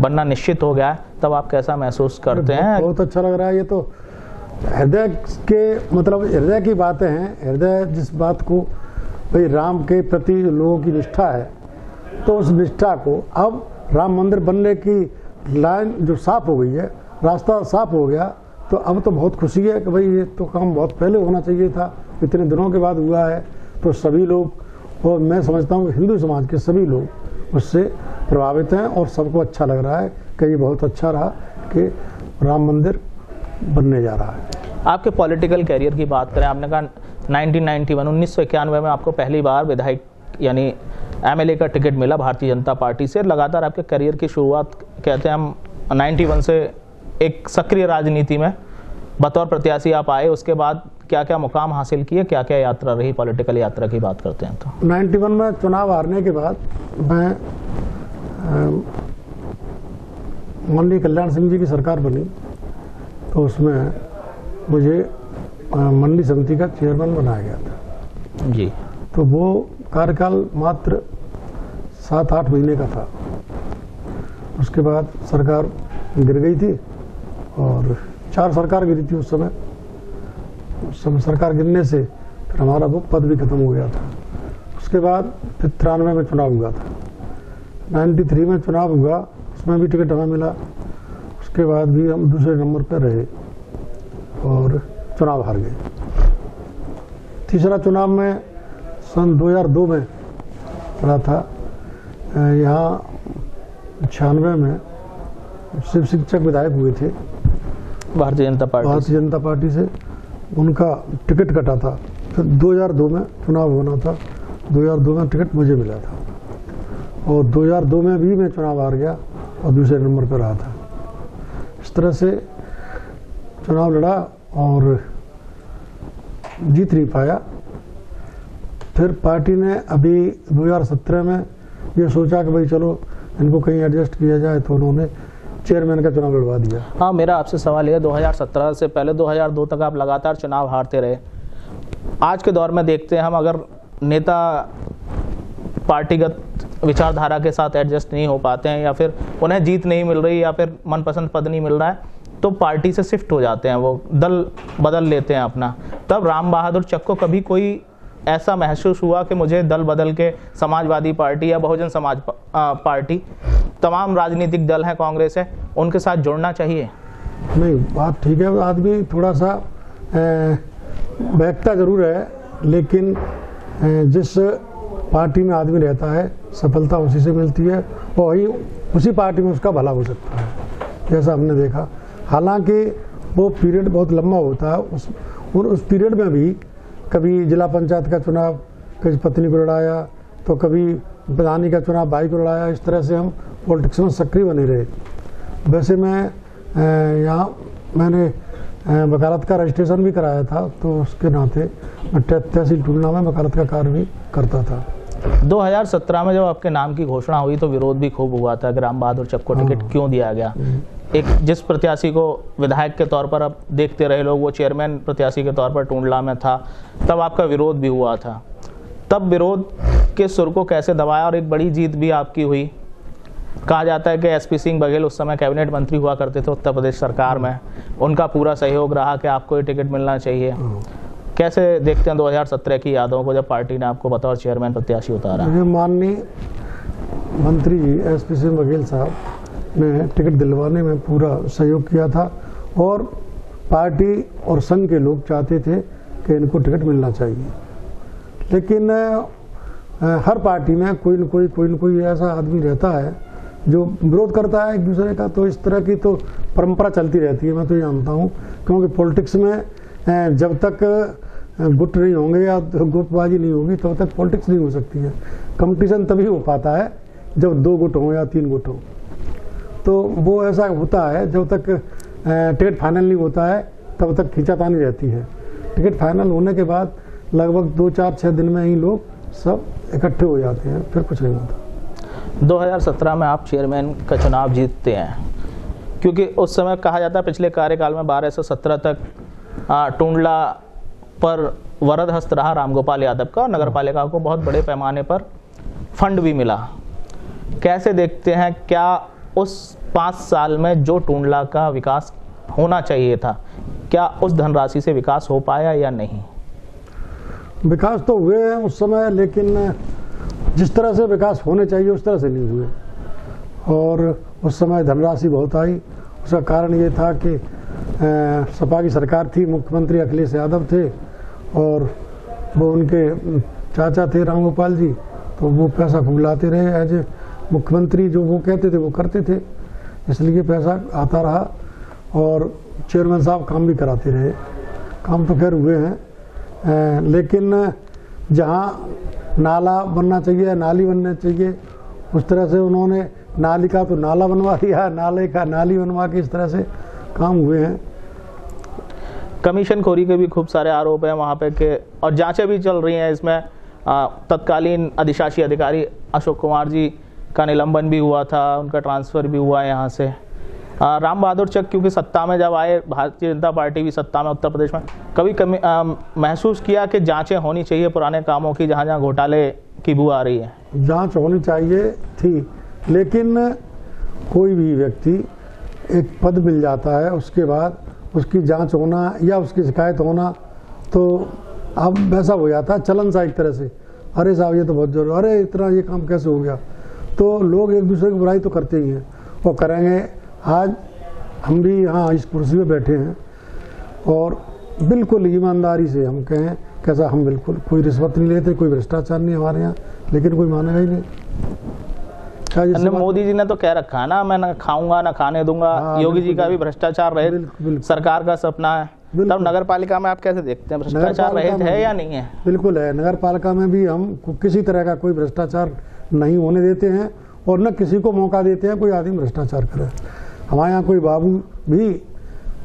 बनना निश्चित हो गया है। तब आप कैसा महसूस करते हैं? बहुत अच्छा लग रहा है। ये तो हृदय के मतलब हृदय की बातें हैं। हृदय जिस बात को भाई राम के प्रति लोगों की निष्ठा है, तो उस निष्ठा को अब राम मंदिर बनने की लाइन जो साफ हो गई है, रास्ता साफ हो गया, तो अब तो बहुत खुशी है कि भाई ये तो काम बहुत पहले होना चाहिए था, इतने दिनों के बाद हुआ है। तो सभी लोग, और मैं समझता हूँ हिंदू समाज के सभी लोग उससे प्रभावित हैं और सबको अच्छा लग रहा है कि ये बहुत अच्छा रहा कि राम मंदिर बनने जा रहा है। आपके पॉलिटिकल कैरियर की बात करें, आपने कहा 1991 में आपको पहली बार विधायक यानी MLA का टिकट मिला भारतीय जनता पार्टी से। लगातार आपके करियर की शुरुआत कहते हैं हम 91 से एक सक्रिय राजनीति में बतौर प्रत्याशी आप आए, उसके बाद क्या क्या मुकाम हासिल किए, क्या क्या यात्रा रही, पॉलिटिकल यात्रा की बात करते हैं तो? 91 में चुनाव हारने के बाद मैं माननीय कल्याण सिंह जी की सरकार बनी, तो उसमें मुझे मंडी समिति का चेयरमैन बनाया गया था जी। तो वो कार्यकाल मात्र 7-8 महीने का था। उसके बाद सरकार गिर गई थी और 4 सरकार गिरी थी उस समय। सरकार गिरने से फिर हमारा वो पद भी खत्म हो गया था। उसके बाद फिर 93 में चुनाव हुआ था। 93 में चुनाव हुआ, उसमें भी टिकट हमें मिला। उसके बाद भी हम दूसरे नंबर पर रहे और चुनाव हार गए। तीसरा चुनाव में सन 2002 में पड़ा था। यहाँ 96 में शिव शिक्षक विधायक हुए थे भारतीय जनता पार्टी से, उनका टिकट कटा था। फिर 2002 में चुनाव होना था, 2002 में टिकट मुझे मिला था और 2002 में भी मैं चुनाव हार गया और दूसरे नंबर पर रहा था। इस तरह से चुनाव लड़ा और जीत नहीं पाया। फिर पार्टी ने अभी 2017 में ये सोचा कि भाई चलो इनको कहीं एडजस्ट किया जाए, तो उन्होंने चेयरमैन का चुनाव लड़वा दिया। हाँ, मेरा आपसे सवाल ये 2017 से पहले 2002 तक आप लगातार चुनाव हारते रहे। आज के दौर में देखते हैं हम, अगर नेता पार्टीगत विचारधारा के साथ एडजस्ट नहीं हो पाते हैं या फिर उन्हें जीत नहीं मिल रही या फिर मनपसंद पद नहीं मिल रहा है, तो पार्टी से शिफ्ट हो जाते हैं, वो दल बदल लेते हैं अपना। तब राम बहादुर चक को कभी कोई ऐसा महसूस हुआ कि मुझे दल बदल के समाजवादी पार्टी या बहुजन समाज पार्टी, तमाम राजनीतिक दल हैं, कांग्रेस है, उनके साथ जुड़ना चाहिए? नहीं, बात ठीक है, आदमी थोड़ा सा बहकता जरूर है, लेकिन जिस पार्टी में आदमी रहता है सफलता उसी से मिलती है और वही उसी पार्टी में उसका भला हो सकता है, जैसा हमने देखा। हालांकि वो पीरियड बहुत लंबा होता है, उस पीरियड में भी कभी जिला पंचायत का चुनाव कभी पत्नी को लड़ाया, तो कभी प्रधानी का चुनाव भाई को लड़ाया। इस तरह से हम पॉलिटिक्स में सक्रिय बने रहे। वैसे मैं यहाँ मैंने वकालत का रजिस्ट्रेशन भी कराया था, तो उसके नाते मैं तहसील टूलना में वकालत का कार्य भी करता था। 2017 में जब आपके नाम की घोषणा हुई तो विरोध भी खूब हुआ था कि राम बहादुर चक को टिकट क्यों दिया गया। एक जिस प्रत्याशी को विधायक के तौर पर अब देखते रहे लोग, वो चेयरमैन प्रत्याशी के तौर पर टूंडला में था, तब आपका विरोध भी हुआ था। तब विरोध के सुर को कैसे दबाया और एक बड़ी जीत भी आपकी हुई। कहा जाता है कि एसपी सिंह बघेल उस समय कैबिनेट मंत्री हुआ करते थे उत्तर प्रदेश सरकार में, उनका पूरा सहयोग रहा कि आपको ये टिकट मिलना चाहिए। कैसे देखते हैं 2017 की यादों को, जब पार्टी ने आपको बतौर चेयरमैन प्रत्याशी उतारा? माननीय मंत्री जी एसपी सिंह बघेल साहब ने टिकट दिलवाने में पूरा सहयोग किया था और पार्टी और संघ के लोग चाहते थे कि इनको टिकट मिलना चाहिए। लेकिन हर पार्टी में कोई न कोई ऐसा आदमी रहता है जो विरोध करता है एक दूसरे का, तो इस तरह की तो परंपरा चलती रहती है, मैं तो ये जानता हूँ। क्योंकि पॉलिटिक्स में जब तक गुट नहीं होंगे या गुटबाजी नहीं होगी तब तक पॉलिटिक्स नहीं हो सकती है। कंपटीशन तभी हो पाता है जब 2 गुट हो या 3 गुट हो, तो वो ऐसा होता है। जब तक टिकट फाइनल नहीं होता है तब तक खींचातानी रहती है। टिकट फाइनल होने के बाद लगभग 2, 4, 6 दिन में ही लोग सब इकट्ठे हो जाते हैं, फिर कुछ नहीं होता। 2017 में आप चेयरमैन का चुनाव जीतते हैं, क्योंकि उस समय कहा जाता है पिछले कार्यकाल में 12 से 17 तक टूंडला पर वरद हस्त रहा रामगोपाल यादव का और नगर पालिका को बहुत बड़े पैमाने पर फंड भी मिला। कैसे देखते हैं, क्या उस 5 साल में जो टूंडला का विकास होना चाहिए था, क्या उस धनराशि से विकास हो पाया या नहीं? विकास तो हुए हैं उस समय, लेकिन जिस तरह से विकास होने चाहिए उस तरह से नहीं हुए। और उस समय धनराशि बहुत आई। उसका कारण ये था कि सपा की सरकार थी, मुख्यमंत्री अखिलेश यादव थे और वो उनके चाचा थे रामगोपाल जी, तो वो पैसा खूब लाते रहे। एज ए मुख्यमंत्री जो वो कहते थे वो करते थे, इसलिए पैसा आता रहा और चेयरमैन साहब काम भी कराते रहे। काम तो खैर हुए हैं, लेकिन जहाँ नाला बनना चाहिए, नाली बनना चाहिए, उस तरह से उन्होंने नाली का तो नाला बनवा दिया, नाले का नाली बनवा के इस तरह से काम हुए हैं। कमीशन खोरी के भी खूब सारे आरोप हैं वहाँ पे के, और जांचें भी चल रही हैं इसमें। तत्कालीन अधिशासी अधिकारी अशोक कुमार जी का निलंबन भी हुआ था, उनका ट्रांसफ़र भी हुआ है यहाँ से। राम बहादुर चक क्योंकि सत्ता में जब आए, भारतीय जनता पार्टी भी सत्ता में उत्तर प्रदेश में, कभी महसूस किया कि जांचें होनी चाहिए पुराने कामों की, जहाँ जहाँ घोटाले की बू आ रही है? जांच होनी चाहिए थी, लेकिन कोई भी व्यक्ति एक पद मिल जाता है, उसके बाद उसकी जांच होना या उसकी शिकायत होना तो अब वैसा हो जाता है चलन सा एक तरह से। अरे साहब ये तो बहुत जरूरी, अरे इतना ये काम कैसे हो गया, तो लोग एक दूसरे की बुराई तो करते ही हैं और करेंगे। आज हम भी यहाँ इस कुर्सी में बैठे हैं और बिल्कुल ईमानदारी से हम कहें कैसा, हम बिल्कुल कोई रिश्वत नहीं लेते, कोई भ्रष्टाचार नहीं हमारे यहाँ, लेकिन कोई मानेगा ही नहीं। मोदी जी ने तो कह रखा है ना, मैं ना खाऊंगा ना खाने दूंगा। योगी जी का भी भ्रष्टाचार रहित सरकार का सपना है। तब नगर पालिका में आप कैसे देखते हैं, भ्रष्टाचार रहित है या नहीं है? बिल्कुल है। नगर पालिका में भी हम किसी तरह का कोई भ्रष्टाचार नहीं होने देते हैं और न किसी को मौका देते हैं कोई आदमी भ्रष्टाचार करे। हमारे यहाँ कोई बाबू भी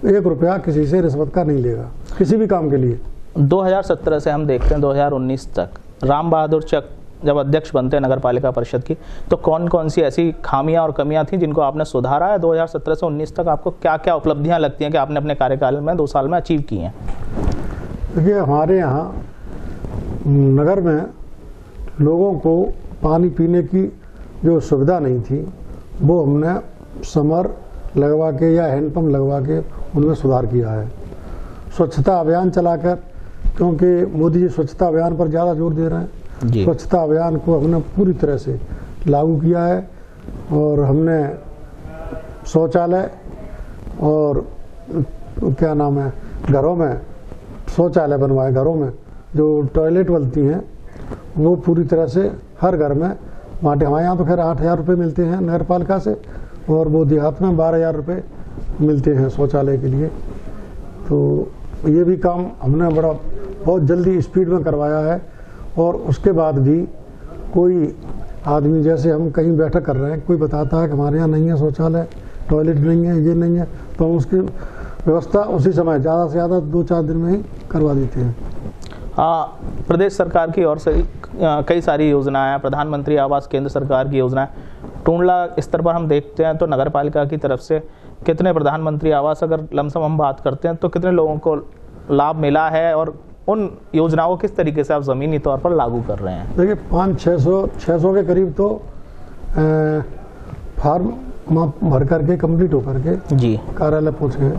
1 रुपया किसी से रिश्वत का नहीं लेगा किसी भी काम के लिए। 2017 से हम देखते हैं 2019 तक राम बहादुर चक जब अध्यक्ष बनते हैं नगर पालिका परिषद की, तो कौन कौन सी ऐसी खामियां और कमियां थी जिनको आपने सुधारा है? 2017 से 19 तक आपको क्या क्या उपलब्धियां लगती हैं कि आपने अपने कार्यकाल में 2 साल में अचीव की हैं? देखिए, हमारे यहाँ नगर में लोगों को पानी पीने की जो सुविधा नहीं थी वो हमने समर लगवा के या हैंडपम्प लगवा के उनमें सुधार किया है। स्वच्छता अभियान चलाकर, क्योंकि मोदी जी स्वच्छता अभियान पर ज़्यादा जोर दे रहे हैं, स्वच्छता अभियान को हमने पूरी तरह से लागू किया है और हमने शौचालय और क्या नाम है घरों में शौचालय बनवाए। घरों में जो टॉयलेट बनती हैं वो पूरी तरह से हर घर में बांटे। हमारे यहाँ तो खैर 8,000 रुपये मिलते हैं नगर पालिका से और वो देहात में 12,000 रुपये मिलते हैं शौचालय के लिए। तो ये भी काम हमने बहुत जल्दी स्पीड में करवाया है। और उसके बाद भी कोई आदमी, जैसे हम कहीं बैठक कर रहे हैं, कोई बताता है कि हमारे यहाँ नहीं है शौचालय, टॉयलेट नहीं है, ये नहीं है, तो हम उसकी व्यवस्था उसी समय ज़्यादा से ज़्यादा 2-4 दिन में ही करवा देते हैं। हाँ, प्रदेश सरकार की ओर से कई सारी योजनाएं हैं, प्रधानमंत्री आवास केंद्र सरकार की योजनाएं। टूंडला स्तर पर हम देखते हैं तो नगर पालिका की तरफ से कितने प्रधानमंत्री आवास, अगर लमसम हम बात करते हैं तो कितने लोगों को लाभ मिला है और उन योजनाओं को किस तरीके से आप ज़मीनी तौर पर लागू कर रहे हैं? देखिए, 500-600 के करीब तो फार्म भर करके कंप्लीट हो करके जी कार्यालय पहुँच गए,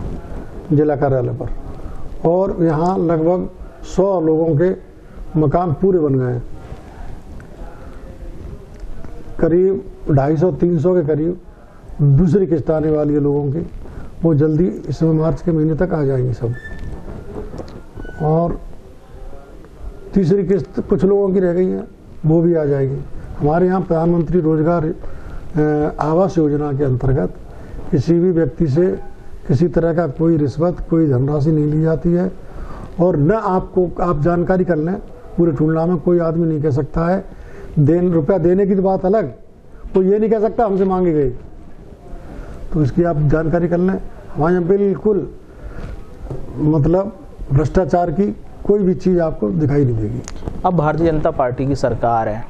जिला कार्यालय पर। और यहाँ लगभग 100 लोगों के मकान पूरे बन गए हैं। करीब 250-300 के करीब दूसरी किस्त आने वाली है लोगों की, वो जल्दी इस मार्च के महीने तक आ जाएंगी सब। और तीसरी किस्त कुछ लोगों की रह गई है, वो भी आ जाएगी। हमारे यहाँ प्रधानमंत्री रोजगार आवास योजना के अंतर्गत किसी भी व्यक्ति से किसी तरह का कोई रिश्वत, कोई धनराशि नहीं ली जाती है। और न आप जानकारी कर लें, पूरे टूंडला में कोई आदमी नहीं कह सकता है रुपया देने की तो बात अलग, कोई ये नहीं कह सकता हमसे मांगी गई। तो इसकी आप जानकारी कर लें। हमारे यहाँ बिल्कुल मतलब भ्रष्टाचार की कोई भी चीज़ आपको दिखाई नहीं देगी। अब भारतीय जनता पार्टी की सरकार है,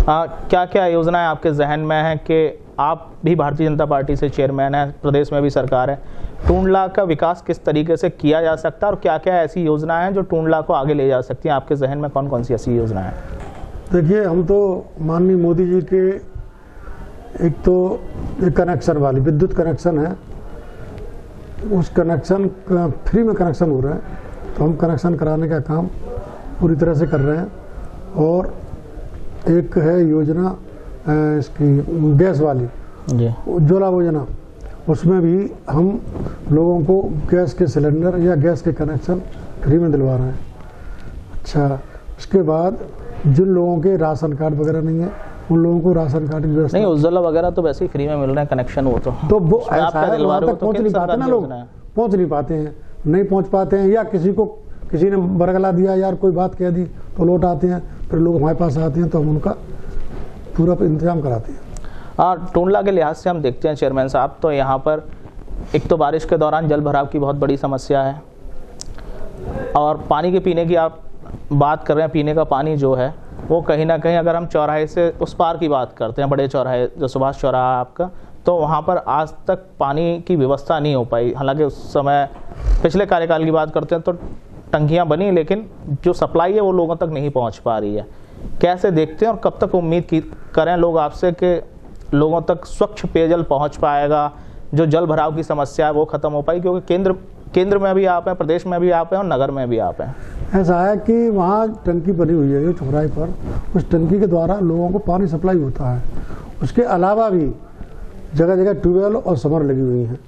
क्या क्या योजनाएं आपके जहन में हैं कि आप भी भारतीय जनता पार्टी से चेयरमैन हैं, प्रदेश में भी सरकार है, टूंडला का विकास किस तरीके से किया जा सकता है और क्या क्या ऐसी योजनाएं हैं जो टूंडला को आगे ले जा सकती हैं? आपके जहन में कौन कौन सी ऐसी योजनाएं हैं? देखिए, हम तो माननीय मोदी जी के एक तो कनेक्शन वाली विद्युत कनेक्शन है, उस कनेक्शन का फ्री में कनेक्शन हो रहा है, तो हम कनेक्शन कराने का काम पूरी तरह से कर रहे हैं। और एक है योजना इसकी गैस वाली उज्ज्वला योजना, उसमें भी हम लोगों को गैस के सिलेंडर या गैस के कनेक्शन फ्री में दिलवा रहे हैं। अच्छा, उसके बाद जिन लोगों के राशन कार्ड वगैरह नहीं है उन लोगों को राशन कार्ड की व्यवस्था नहीं, उज्ज्वला वगैरह तो वैसे ही फ्री में मिल रहे हैं कनेक्शन, वो तो वो ऐसा है, वहाँ तक पहुँच नहीं पाते ना लोग, पहुँच नहीं पाते हैं, नहीं पहुँच पाते हैं, या किसी ने बरगला दिया यार, कोई बात कह दी तो लौट आते हैं, फिर लोग हमारे पास आते हैं तो हम उनका पूरा इंतजाम कराते हैं। हाँ, टूंडला के लिहाज से हम देखते हैं चेयरमैन साहब, तो यहाँ पर एक तो बारिश के दौरान जल भराव की बहुत बड़ी समस्या है और पानी के पीने की आप बात कर रहे हैं। पीने का पानी जो है वो कहीं ना कहीं, अगर हम चौराहे से उस पार की बात करते हैं, बड़े चौराहे जो सुभाष चौराहा है आपका, तो वहाँ पर आज तक पानी की व्यवस्था नहीं हो पाई। हालांकि उस समय पिछले कार्यकाल की बात करते हैं तो टंकियाँ बनी, लेकिन जो सप्लाई है वो लोगों तक नहीं पहुँच पा रही है। कैसे देखते हैं और कब तक उम्मीद करें लोग आपसे कि लोगों तक स्वच्छ पेयजल पहुँच पाएगा, जो जल भराव की समस्या है वो खत्म हो पाई? क्योंकि केंद्र में भी आप हैं, प्रदेश में भी आप हैं और नगर में भी आप हैं। ऐसा है कि वहाँ टंकी बनी हुई है चौराहे पर, उस टंकी के द्वारा लोगों को पानी सप्लाई होता है। उसके अलावा भी जगह जगह ट्यूबवेल और समर लगी हुई हैं,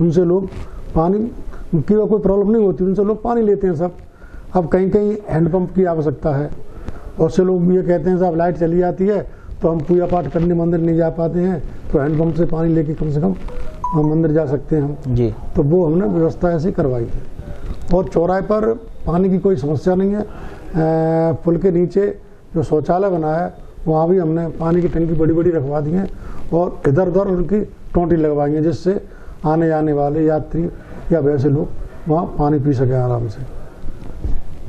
उनसे लोग पानी की कोई प्रॉब्लम नहीं होती, उनसे लोग पानी लेते हैं सब। अब कहीं कहीं हैंडपंप की आवश्यकता है बहुत से लोग ये कहते हैं साहब लाइट चली जाती है तो हम पूजा पाठ करने मंदिर नहीं जा पाते हैं, तो हैंडपम्प से पानी लेके कम से कम हम मंदिर जा सकते हैं हम जी। तो वो हमने व्यवस्था ऐसी करवाई थी। और चौराहे पर पानी की कोई समस्या नहीं है। पुल के नीचे जो शौचालय बनाया है वहाँ भी हमने पानी की टंकी बड़ी बड़ी रखवा दी है और इधर उधर उनकी टोंटी लगवाई है, जिससे आने जाने वाले यात्री या वैसे लोग वहाँ पानी पी सके आराम से।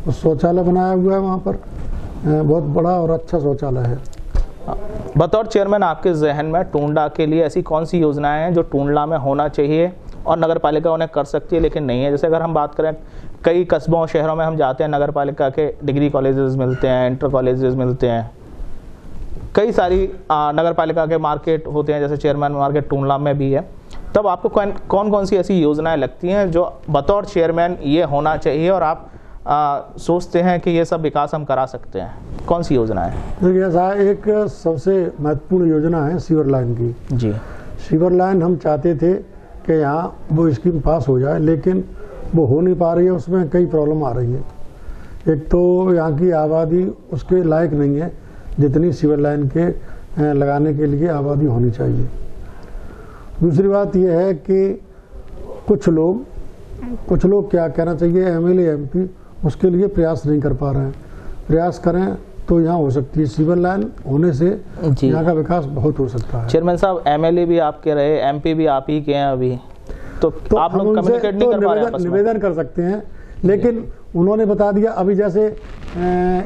और शौचालय बनाया हुआ है वहाँ पर, बहुत बड़ा और अच्छा शौचालय है। बतौर चेयरमैन आपके जहन में टूंडा के लिए ऐसी कौन सी योजनाएं हैं जो टूंडा में होना चाहिए और नगर पालिका उन्हें कर सकती है लेकिन नहीं है? जैसे अगर हम बात करें, कई कस्बों और शहरों में हम जाते हैं, नगर पालिका के डिग्री कॉलेजेस मिलते हैं, इंटर कॉलेजेस मिलते हैं, कई सारी नगर पालिका के मार्केट होते हैं, जैसे चेयरमैन मार्केट टूंडा में भी है। तब आपको कौन कौन सी ऐसी योजनाएं लगती हैं जो बतौर चेयरमैन ये होना चाहिए और आप सोचते हैं कि ये सब विकास हम करा सकते हैं? कौन सी योजना है? देखिए ऐसा एक सबसे महत्वपूर्ण योजना है सीवर लाइन की। जी। सीवर लाइन हम चाहते थे कि यहाँ वो स्कीम पास हो जाए, लेकिन वो हो नहीं पा रही है, उसमें कई प्रॉब्लम आ रही है। एक तो यहाँ की आबादी उसके लायक नहीं है जितनी सीवर लाइन के लगाने के लिए आबादी होनी चाहिए। दूसरी बात यह है कि कुछ लोग क्या कहना चाहिए, एमएलए एमपी उसके लिए प्रयास नहीं कर पा रहे हैं। प्रयास करें तो यहाँ हो सकती है, सीवर लाइन होने से यहाँ का विकास बहुत हो सकता है। चेयरमैन साहब, एमएलए भी आपके रहे, एमपी भी आप ही के हैं अभी, तो आप लोग कम्युनिकेट नहीं कर पा रहे हैं? निवेदन कर सकते हैं, लेकिन उन्होंने बता दिया अभी जैसे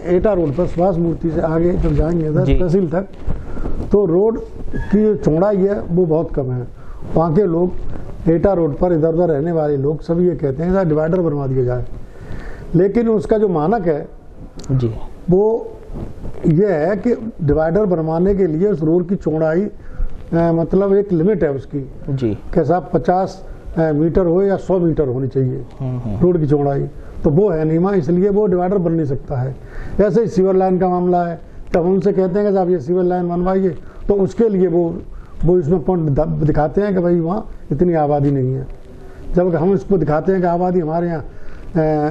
एटा रोड पर सुभाष मूर्ति से आगे जब जाएंगे तहसील तक, तो रोड की चौड़ाई है वो बहुत कम है। वहाँ के लोग एटा रोड पर इधर उधर रहने वाले लोग सभी ये कहते हैं डिवाइडर बनवा दिया जाए, लेकिन उसका जो मानक है जी वो ये है कि डिवाइडर बनवाने के लिए उस रोड की चौड़ाई मतलब एक लिमिट है उसकी जी, कैसा 50 मीटर हो या 100 मीटर होनी चाहिए रोड की चौड़ाई, तो वो है नहीं, इसलिए वो डिवाइडर बन नहीं सकता है। ऐसे ही सीवर लाइन का मामला है, तब उनसे कहते हैं कि साहब ये सीवर लाइन बनवाइए, तो उसके लिए वो इसमें पॉइंट दिखाते हैं कि भाई वहाँ इतनी आबादी नहीं है, जब हम इसको दिखाते हैं कि आबादी हमारे यहाँ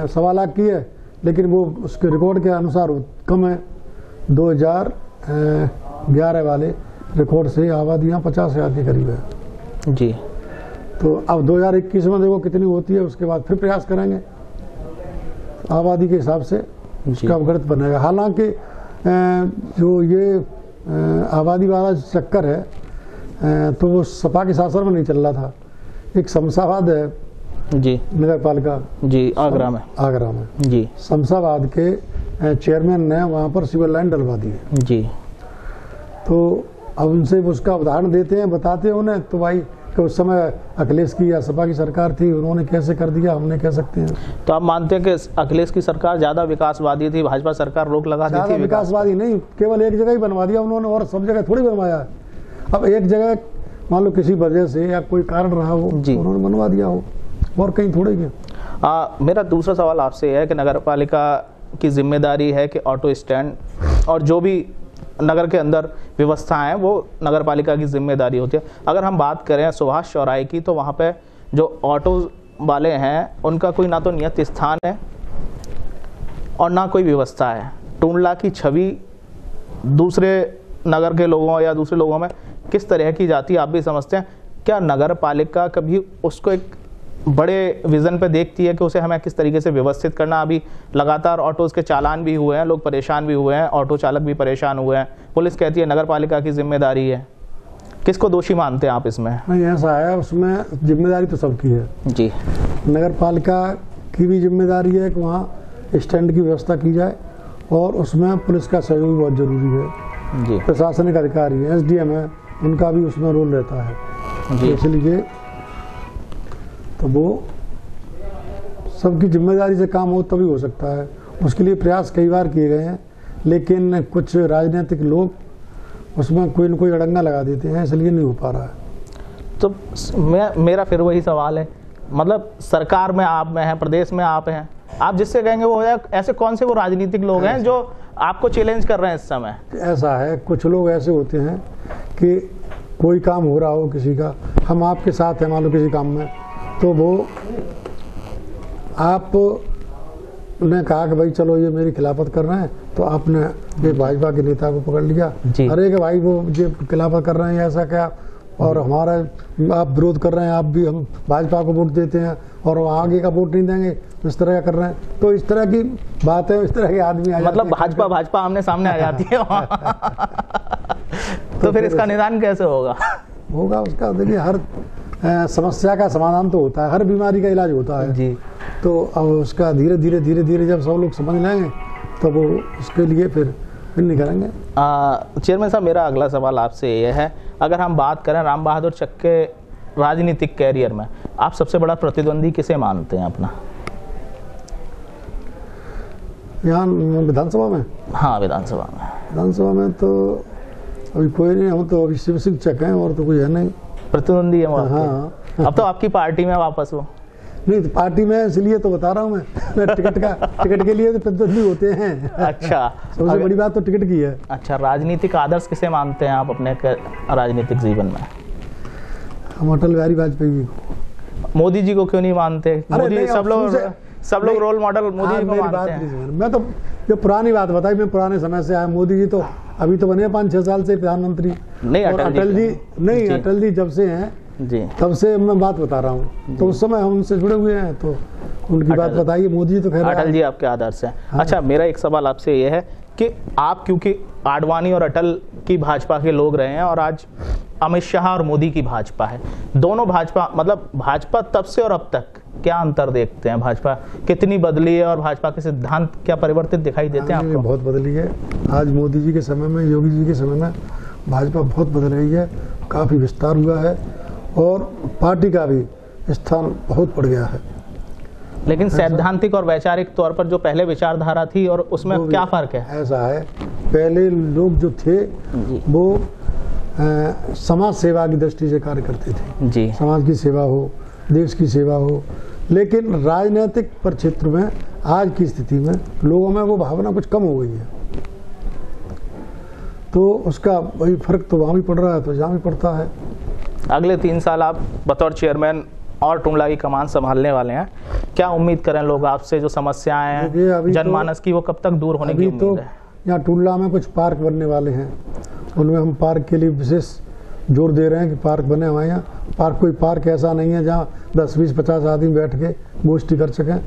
1.25 लाख की है, लेकिन वो उसके रिकॉर्ड के अनुसार कम है। 2011 वाले रिकॉर्ड से आबादी यहाँ 50,000 के करीब है जी। तो अब 2021 में देखो कितनी होती है, उसके बाद फिर प्रयास करेंगे आबादी के हिसाब से उसका अवगत बनेगा। हालांकि जो ये आबादी वाला चक्कर है तो वो सपा के शासन में नहीं चल रहा था, एक शमशाबाद है जी नगर पालिका जी आगरा में जी, शमशाबाद के चेयरमैन ने वहाँ पर सीवर लाइन डलवा दी है जी। तो अब उनसे उसका उदाहरण देते हैं, बताते हैं उन्हें, तो भाई कि उस समय अखिलेश की या सपा की सरकार थी, उन्होंने कैसे कर दिया हमने कह सकते हैं। तो आप मानते हैं कि अखिलेश की सरकार ज्यादा विकासवादी थी, भाजपा सरकार रोक लगा दी थी? विकासवादी नहीं, केवल एक जगह ही बनवा दिया उन्होंने और सब जगह थोड़ी बनवाया है। अब एक जगह मान लो किसी वजह से या कोई कारण रहा हो तो उन्होंने बनवा दिया हो, और कहीं थोड़े गया। मेरा दूसरा सवाल आपसे है कि नगर पालिका की जिम्मेदारी है कि ऑटो स्टैंड और जो भी नगर के अंदर व्यवस्थाएं हैं वो नगर पालिका की जिम्मेदारी होती है। अगर हम बात करें सुभाष चौराहे की, तो वहाँ पे जो ऑटो वाले हैं उनका कोई ना तो नियत स्थान है और ना कोई व्यवस्था है। टूंडला की छवि दूसरे नगर के लोगों या दूसरे लोगों में किस तरह की जाती है आप भी समझते हैं। क्या नगर पालिका कभी उसको एक बड़े विजन पे देखती है कि उसे हमें किस तरीके से व्यवस्थित करना? अभी लगातार ऑटोज के चालान भी हुए हैं, लोग परेशान भी हुए हैं, ऑटो चालक भी परेशान हुए हैं, पुलिस कहती है नगर पालिका की जिम्मेदारी है। किसको दोषी मानते हैं आप इसमें? नहीं, ऐसा है, उसमें जिम्मेदारी तो सबकी है जी। नगर पालिका की भी जिम्मेदारी है कि वहाँ स्टैंड की व्यवस्था की जाए और उसमें पुलिस का सहयोग बहुत जरूरी है जी। प्रशासनिक अधिकारी है, SDM है, उनका भी उसमें रोल रहता है जी। इसलिए तो वो सबकी जिम्मेदारी से काम हो तभी हो सकता है। उसके लिए प्रयास कई बार किए गए हैं, लेकिन कुछ राजनीतिक लोग उसमें कोई न कोई अड़ंगा लगा देते हैं, इसलिए नहीं हो पा रहा है। तो मेरा फिर वही सवाल है, मतलब सरकार में आप में हैं, प्रदेश में आप हैं, आप जिससे कहेंगे वो हो जाए। ऐसे कौन से वो राजनीतिक लोग हैं जो आपको चैलेंज कर रहे हैं इस समय? ऐसा है, कुछ लोग ऐसे होते हैं कि कोई काम हो रहा हो किसी का, हम आपके साथ हैं मान लो किसी काम में, तो वो आप ने कहा कि भाई चलो ये मेरी खिलाफत कर रहे हैं, तो आपने एक भाजपा के नेता को पकड़ लिया, अरे कि भाई वो ये खिलाफत कर रहे हैं ऐसा क्या, और हमारा आप विरोध कर रहे हैं, आप भी हम भाजपा को वोट देते हैं और आगे का वोट नहीं देंगे, इस तरह का कर रहे हैं। तो इस तरह की बात है, इस तरह के आदमी आ मतलब भाजपा आमने सामने आ जाती है तो फिर इसका निदान कैसे होगा? उसका देखिए, हर समस्या का समाधान तो होता है, हर बीमारी का इलाज होता है जी। तो अब उसका धीरे धीरे जब सब लोग समझ लेंगे तो वो उसके लिए फिर नहीं करेंगे। चेयरमैन साहब, मेरा अगला सवाल आपसे ये है, अगर हम बात करें राम बहादुर चक के राजनीतिक कैरियर में, आप सबसे बड़ा प्रतिद्वंदी किसे मानते हैं अपना? यहाँ विधानसभा में? हाँ, विधानसभा में तो अभी कोई नहीं, हम तो अभी शिव सिंह चक हैं और तो कोई है नहीं प्रतिद्वंदी है। हाँ, अब तो आपकी पार्टी में वापस हो? नहीं, तो पार्टी में इसलिए तो बता रहा हूँ मैं टिकट के लिए तो प्रतिद्वंदी होते हैं। अच्छा, सबसे बड़ी बात तो टिकट की है। अच्छा, राजनीतिक आदर्श किसे मानते हैं आप अपने राजनीतिक जीवन में? हम अटल बिहारी वाजपेयी। मोदी जी को क्यों नहीं मानते? मोदी सब लोग रोल मॉडल मोदी जी को मानते हैं। मैं तो जो पुरानी बात बताई, मैं पुराने समय से आया। मोदी जी तो अभी तो बने 5-6 साल से प्रधानमंत्री नहीं, अटल जी जब से हैं जी, तब से मैं बात बता रहा हूँ, तो उस समय हम उनसे जुड़े हुए हैं, तो उनकी बात बताइए। मोदी जी तो खैर अटल जी आपके आदर्श हैं। हाँ। अच्छा, मेरा एक सवाल आपसे ये है कि आप क्योंकि आडवाणी और अटल की भाजपा के लोग रहे हैं और आज अमित शाह और मोदी की भाजपा है, दोनों भाजपा, मतलब भाजपा तब से और अब तक क्या अंतर देखते हैं? भाजपा कितनी बदली है और भाजपा के सिद्धांत क्या परिवर्तित दिखाई देते हैं आपको? बहुत बदली है। आज मोदी जी के समय में, योगी जी के समय में भाजपा बहुत बदल रही है, काफ़ी विस्तार हुआ है और पार्टी का भी स्थान बहुत बढ़ गया है। लेकिन सैद्धांतिक और वैचारिक तौर पर जो पहले विचारधारा थी और उसमें क्या फर्क है? ऐसा है, पहले लोग जो थे वो समाज सेवा की दृष्टि से कार्य करते थे जी, समाज की सेवा हो, देश की सेवा हो। लेकिन राजनीतिक क्षेत्र में आज की स्थिति में लोगों में वो भावना कुछ कम हो गई है, तो उसका वही फर्क तो वहाँ भी पड़ रहा है, तो यहाँ भी पड़ता है। अगले 3 साल आप बतौर चेयरमैन और टुंडला की कमान संभालने वाले हैं, क्या उम्मीद करें लोग आपसे? जो समस्याएं हैं जनमानस की, वो कब तक दूर होने की उम्मीद है? यहाँ टुंडला में कुछ पार्क बनने वाले हैं, उनमें हम पार्क के लिए विशेष जोर दे रहे हैं कि पार्क बने हमारे यहाँ। कोई पार्क ऐसा नहीं है जहाँ 10, 20, 50 आदमी बैठ के गोष्ठी कर सकें,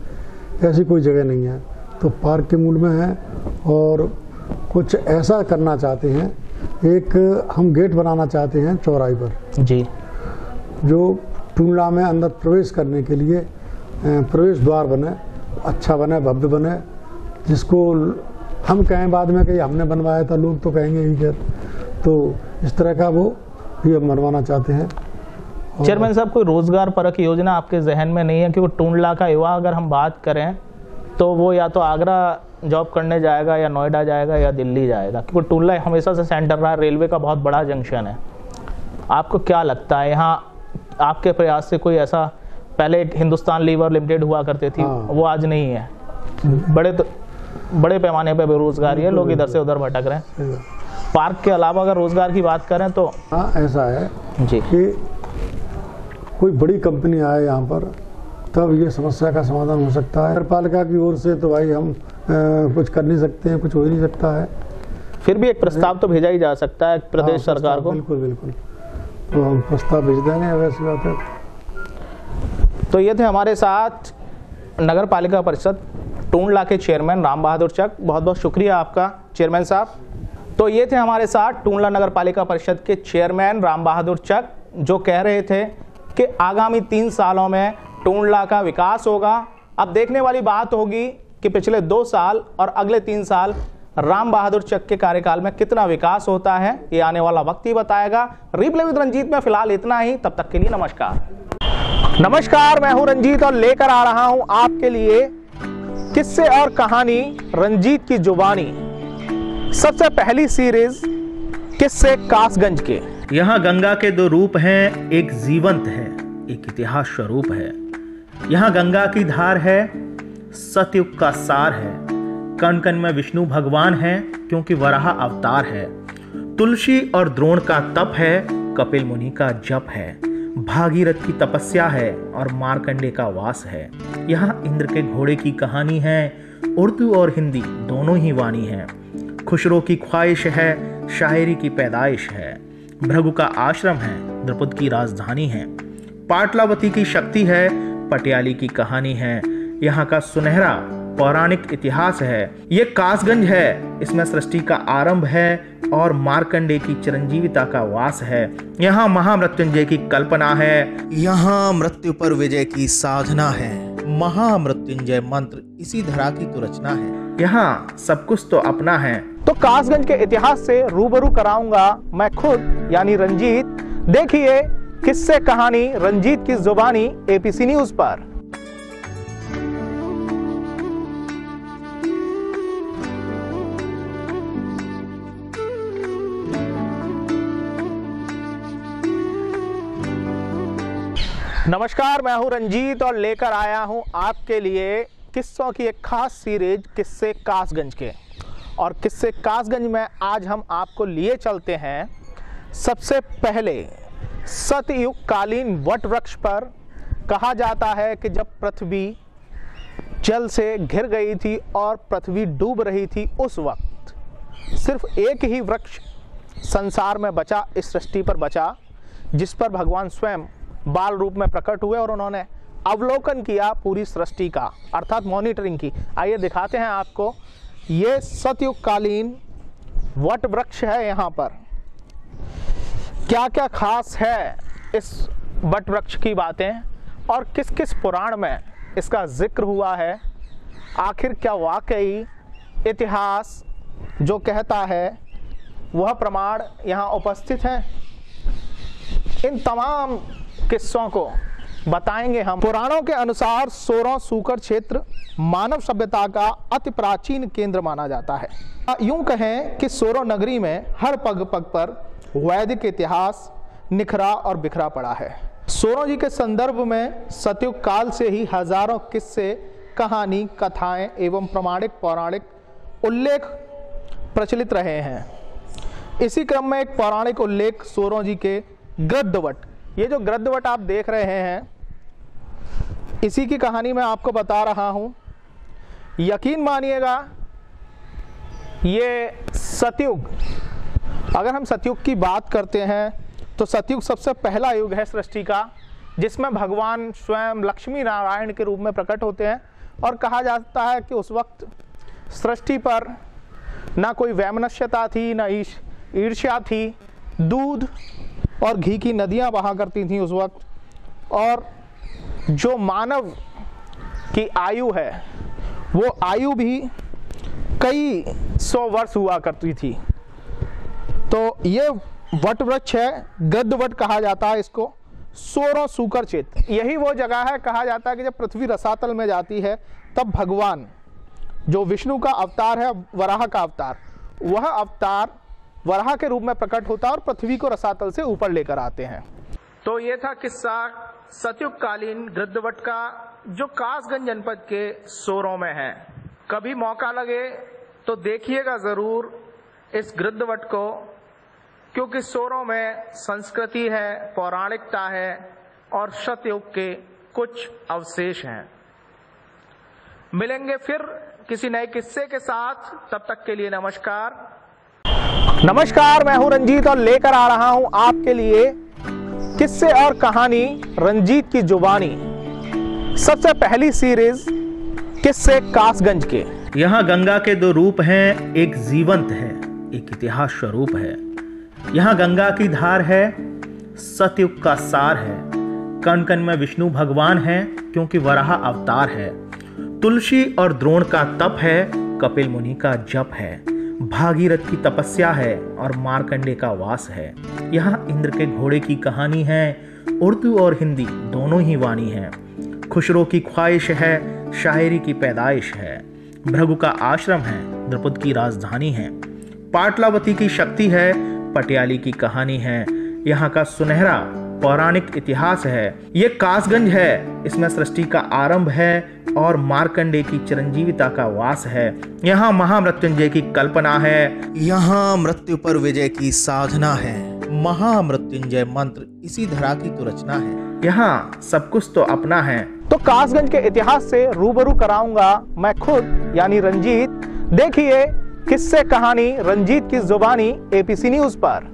ऐसी कोई जगह नहीं है। तो पार्क के मूड में है और कुछ ऐसा करना चाहते हैं, एक हम गेट बनाना चाहते हैं चौराहे पर जी, जो टुंडला में अंदर प्रवेश करने के लिए प्रवेश द्वार बने, अच्छा बने, भव्य बने, जिसको हम कहें बाद में कि हमने बनवाया था, लोग तो कहेंगे ही फिर, तो इस तरह का वो भी हम बनवाना चाहते हैं। चेयरमैन साहब, कोई रोजगार परक योजना आपके जहन में नहीं है? क्योंकि टुंडला का युवा अगर हम बात करें तो वो या तो आगरा जॉब करने जाएगा या नोएडा जाएगा या दिल्ली जाएगा, क्योंकि टुंडला हमेशा से सेंटर रहा, रेलवे का बहुत बड़ा जंक्शन है। आपको क्या लगता है, यहाँ आपके प्रयास से कोई ऐसा, पहले हिंदुस्तान लीवर लिमिटेड हुआ करती थी, वो आज नहीं है, बड़े पैमाने पर बेरोजगारी है, लोग इधर से उधर भटक रहे हैं। पार्क के अलावा अगर रोजगार की बात करें तो हाँ, ऐसा है जी कि कोई बड़ी कंपनी आए यहाँ पर, तब ये समस्या का समाधान हो सकता है। नगरपालिका की ओर से तो भाई हम कुछ कर नहीं सकते हैं, कुछ हो ही नहीं सकता है। फिर भी एक प्रस्ताव तो भेजा ही जा सकता है प्रदेश सरकार को। बिल्कुल बिल्कुल, तो हम प्रस्ताव भेज देंगे, वैसी बात है। तो ये थे हमारे साथ नगर पालिका परिषद टुंडला के चेयरमैन राम बहादुर चक। बहुत बहुत शुक्रिया आपका चेयरमैन साहब। तो ये थे हमारे साथ टुंडला नगर पालिका परिषद के चेयरमैन राम बहादुर चक, जो कह रहे थे कि आगामी 3 सालों में टुंडला का विकास होगा। अब देखने वाली बात होगी कि पिछले 2 साल और अगले 3 साल राम बहादुर चक के कार्यकाल में कितना विकास होता है, ये आने वाला वक्त ही बताएगा। रिप्ले विद रंजीत में फिलहाल इतना ही, तब तक के लिए नमस्कार। मैं हूं रंजीत और लेकर आ रहा हूं आपके लिए किस्से और कहानी रंजीत की जुबानी। सबसे पहली सीरीज किस्से कासगंज के। यहाँ गंगा के 2 रूप हैं, एक जीवंत है, एक इतिहास स्वरूप है। यहाँ गंगा की धार है, सतयुग का सार है, कण कण में विष्णु भगवान है क्योंकि वराह अवतार है। तुलसी और द्रोण का तप है, कपिल मुनि का जप है, भागीरथ की तपस्या है और मार्कंडे का वास है। यहाँ इंद्र के घोड़े की कहानी है, उर्दू और हिंदी दोनों ही वाणी हैं। खुशरो की ख्वाहिश है, शायरी की पैदाइश है। भृगु का आश्रम है, द्रुपद की राजधानी है। पाटलावती की शक्ति है, पटियाली की कहानी है। यहाँ का सुनहरा पौराणिक इतिहास है। ये कासगंज है, इसमें सृष्टि का आरंभ है और मार्कंडे की चिरंजीविता का वास है। यहाँ महामृत्युंजय की कल्पना है, यहाँ मृत्यु पर विजय की साधना है। महामृत्युंजय मंत्र इसी धरा की तो रचना है। यहाँ सब कुछ तो अपना है। तो कासगंज के इतिहास से रूबरू कराऊंगा मैं खुद यानी रंजीत। देखिए किस्से कहानी रंजीत की जुबानी एपीसी न्यूज पर। नमस्कार, मैं हूं रंजीत और लेकर आया हूं आपके लिए किस्सों की एक खास सीरीज किस्से कासगंज के। और किस्से कासगंज में आज हम आपको लिए चलते हैं सबसे पहले सतयुग कालीन वट वृक्ष पर। कहा जाता है कि जब पृथ्वी जल से घिर गई थी और पृथ्वी डूब रही थी, उस वक्त सिर्फ एक ही वृक्ष संसार में बचा, इस सृष्टि पर बचा, जिस पर भगवान स्वयं बाल रूप में प्रकट हुए और उन्होंने अवलोकन किया पूरी सृष्टि का, अर्थात मॉनिटरिंग की। आइए दिखाते हैं आपको। ये सतयुग कालीन वट वृक्ष है। यहाँ पर क्या क्या खास है इस वट वृक्ष की बातें और किस किस पुराण में इसका जिक्र हुआ है, आखिर क्या वाकई इतिहास जो कहता है वह प्रमाण यहाँ उपस्थित है। इन तमाम किस्सों को बताएंगे हम। पुराणों के अनुसार सोरों सूकर क्षेत्र मानव सभ्यता का अति प्राचीन केंद्र माना जाता है। यूं कहें कि सोरो नगरी में हर पग पग पर वैदिक इतिहास निखरा और बिखरा पड़ा है। सोरो जी के संदर्भ में सतयुग काल से ही हजारों किस्से, कहानी, कथाएं एवं प्रमाणिक पौराणिक उल्लेख प्रचलित रहे हैं। इसी क्रम में एक पौराणिक उल्लेख सोरो जी के गृद्धवट, ये जो गृद्धवट आप देख रहे हैं, इसी की कहानी मैं आपको बता रहा हूं। यकीन मानिएगा, ये सतयुग, अगर हम सतयुग की बात करते हैं तो सतयुग सबसे पहला युग है सृष्टि का, जिसमें भगवान स्वयं लक्ष्मी नारायण के रूप में प्रकट होते हैं। और कहा जाता है कि उस वक्त सृष्टि पर ना कोई वैमनस्यता थी, ना ईर्ष्या थी। दूध और घी की नदियां बहा करती थीं उस वक्त। और जो मानव की आयु है वो आयु भी कई 100 वर्ष हुआ करती थी। तो ये वट वृक्ष है, गृद्धवट कहा जाता है इसको। सोरों सूकर क्षेत्र, यही वो जगह है, कहा जाता है कि जब पृथ्वी रसातल में जाती है तब भगवान जो विष्णु का अवतार है, वराह का अवतार, वह अवतार वराह के रूप में प्रकट होता है और पृथ्वी को रसातल से ऊपर लेकर आते हैं। तो ये था किस्सा सतयुग कालीन गृद्धवट का, जो कासगंज जनपद के सोरों में है। कभी मौका लगे तो देखिएगा जरूर इस गृद्धवट को, क्योंकि सोरों में संस्कृति है, पौराणिकता है और सतयुग के कुछ अवशेष हैं। मिलेंगे फिर किसी नए किस्से के साथ, तब तक के लिए नमस्कार। नमस्कार, मैं हूं रंजीत और लेकर आ रहा हूं आपके लिए किस्से और कहानी रंजीत की जुबानी। सबसे पहली सीरीज किस्से कासगंज के। यहाँ गंगा के दो रूप हैं, एक जीवंत है, एक इतिहास स्वरूप है। यहाँ गंगा की धार है, सतयुग का सार है। कण कण में विष्णु भगवान है, क्योंकि वराह अवतार है। तुलसी और द्रोण का तप है, कपिल मुनि का जप है, भागीरथ की तपस्या है और मार्कंडे का वास है। यहाँ इंद्र के घोड़े की कहानी है, उर्दू और हिंदी दोनों ही वाणी है। खुशरो की ख्वाहिश है, शायरी की पैदाइश है। भृगु का आश्रम है, द्रुपद की राजधानी है। पाटलावती की शक्ति है, पटियाली की कहानी है। यहाँ का सुनहरा पौराणिक इतिहास है। ये कासगंज है, इसमें सृष्टि का आरंभ है और मार्कंडे की चिरंजीविता का वास है। यहाँ महामृत्युंजय की कल्पना है, यहाँ मृत्यु पर विजय की साधना है। महामृत्युंजय मंत्र इसी धरा की तो रचना है। यहाँ सब कुछ तो अपना है। तो कासगंज के इतिहास से रूबरू कराऊंगा मैं खुद यानी रंजीत। देखिए किस्से कहानी रंजीत की जुबानी एपीसी न्यूज पर।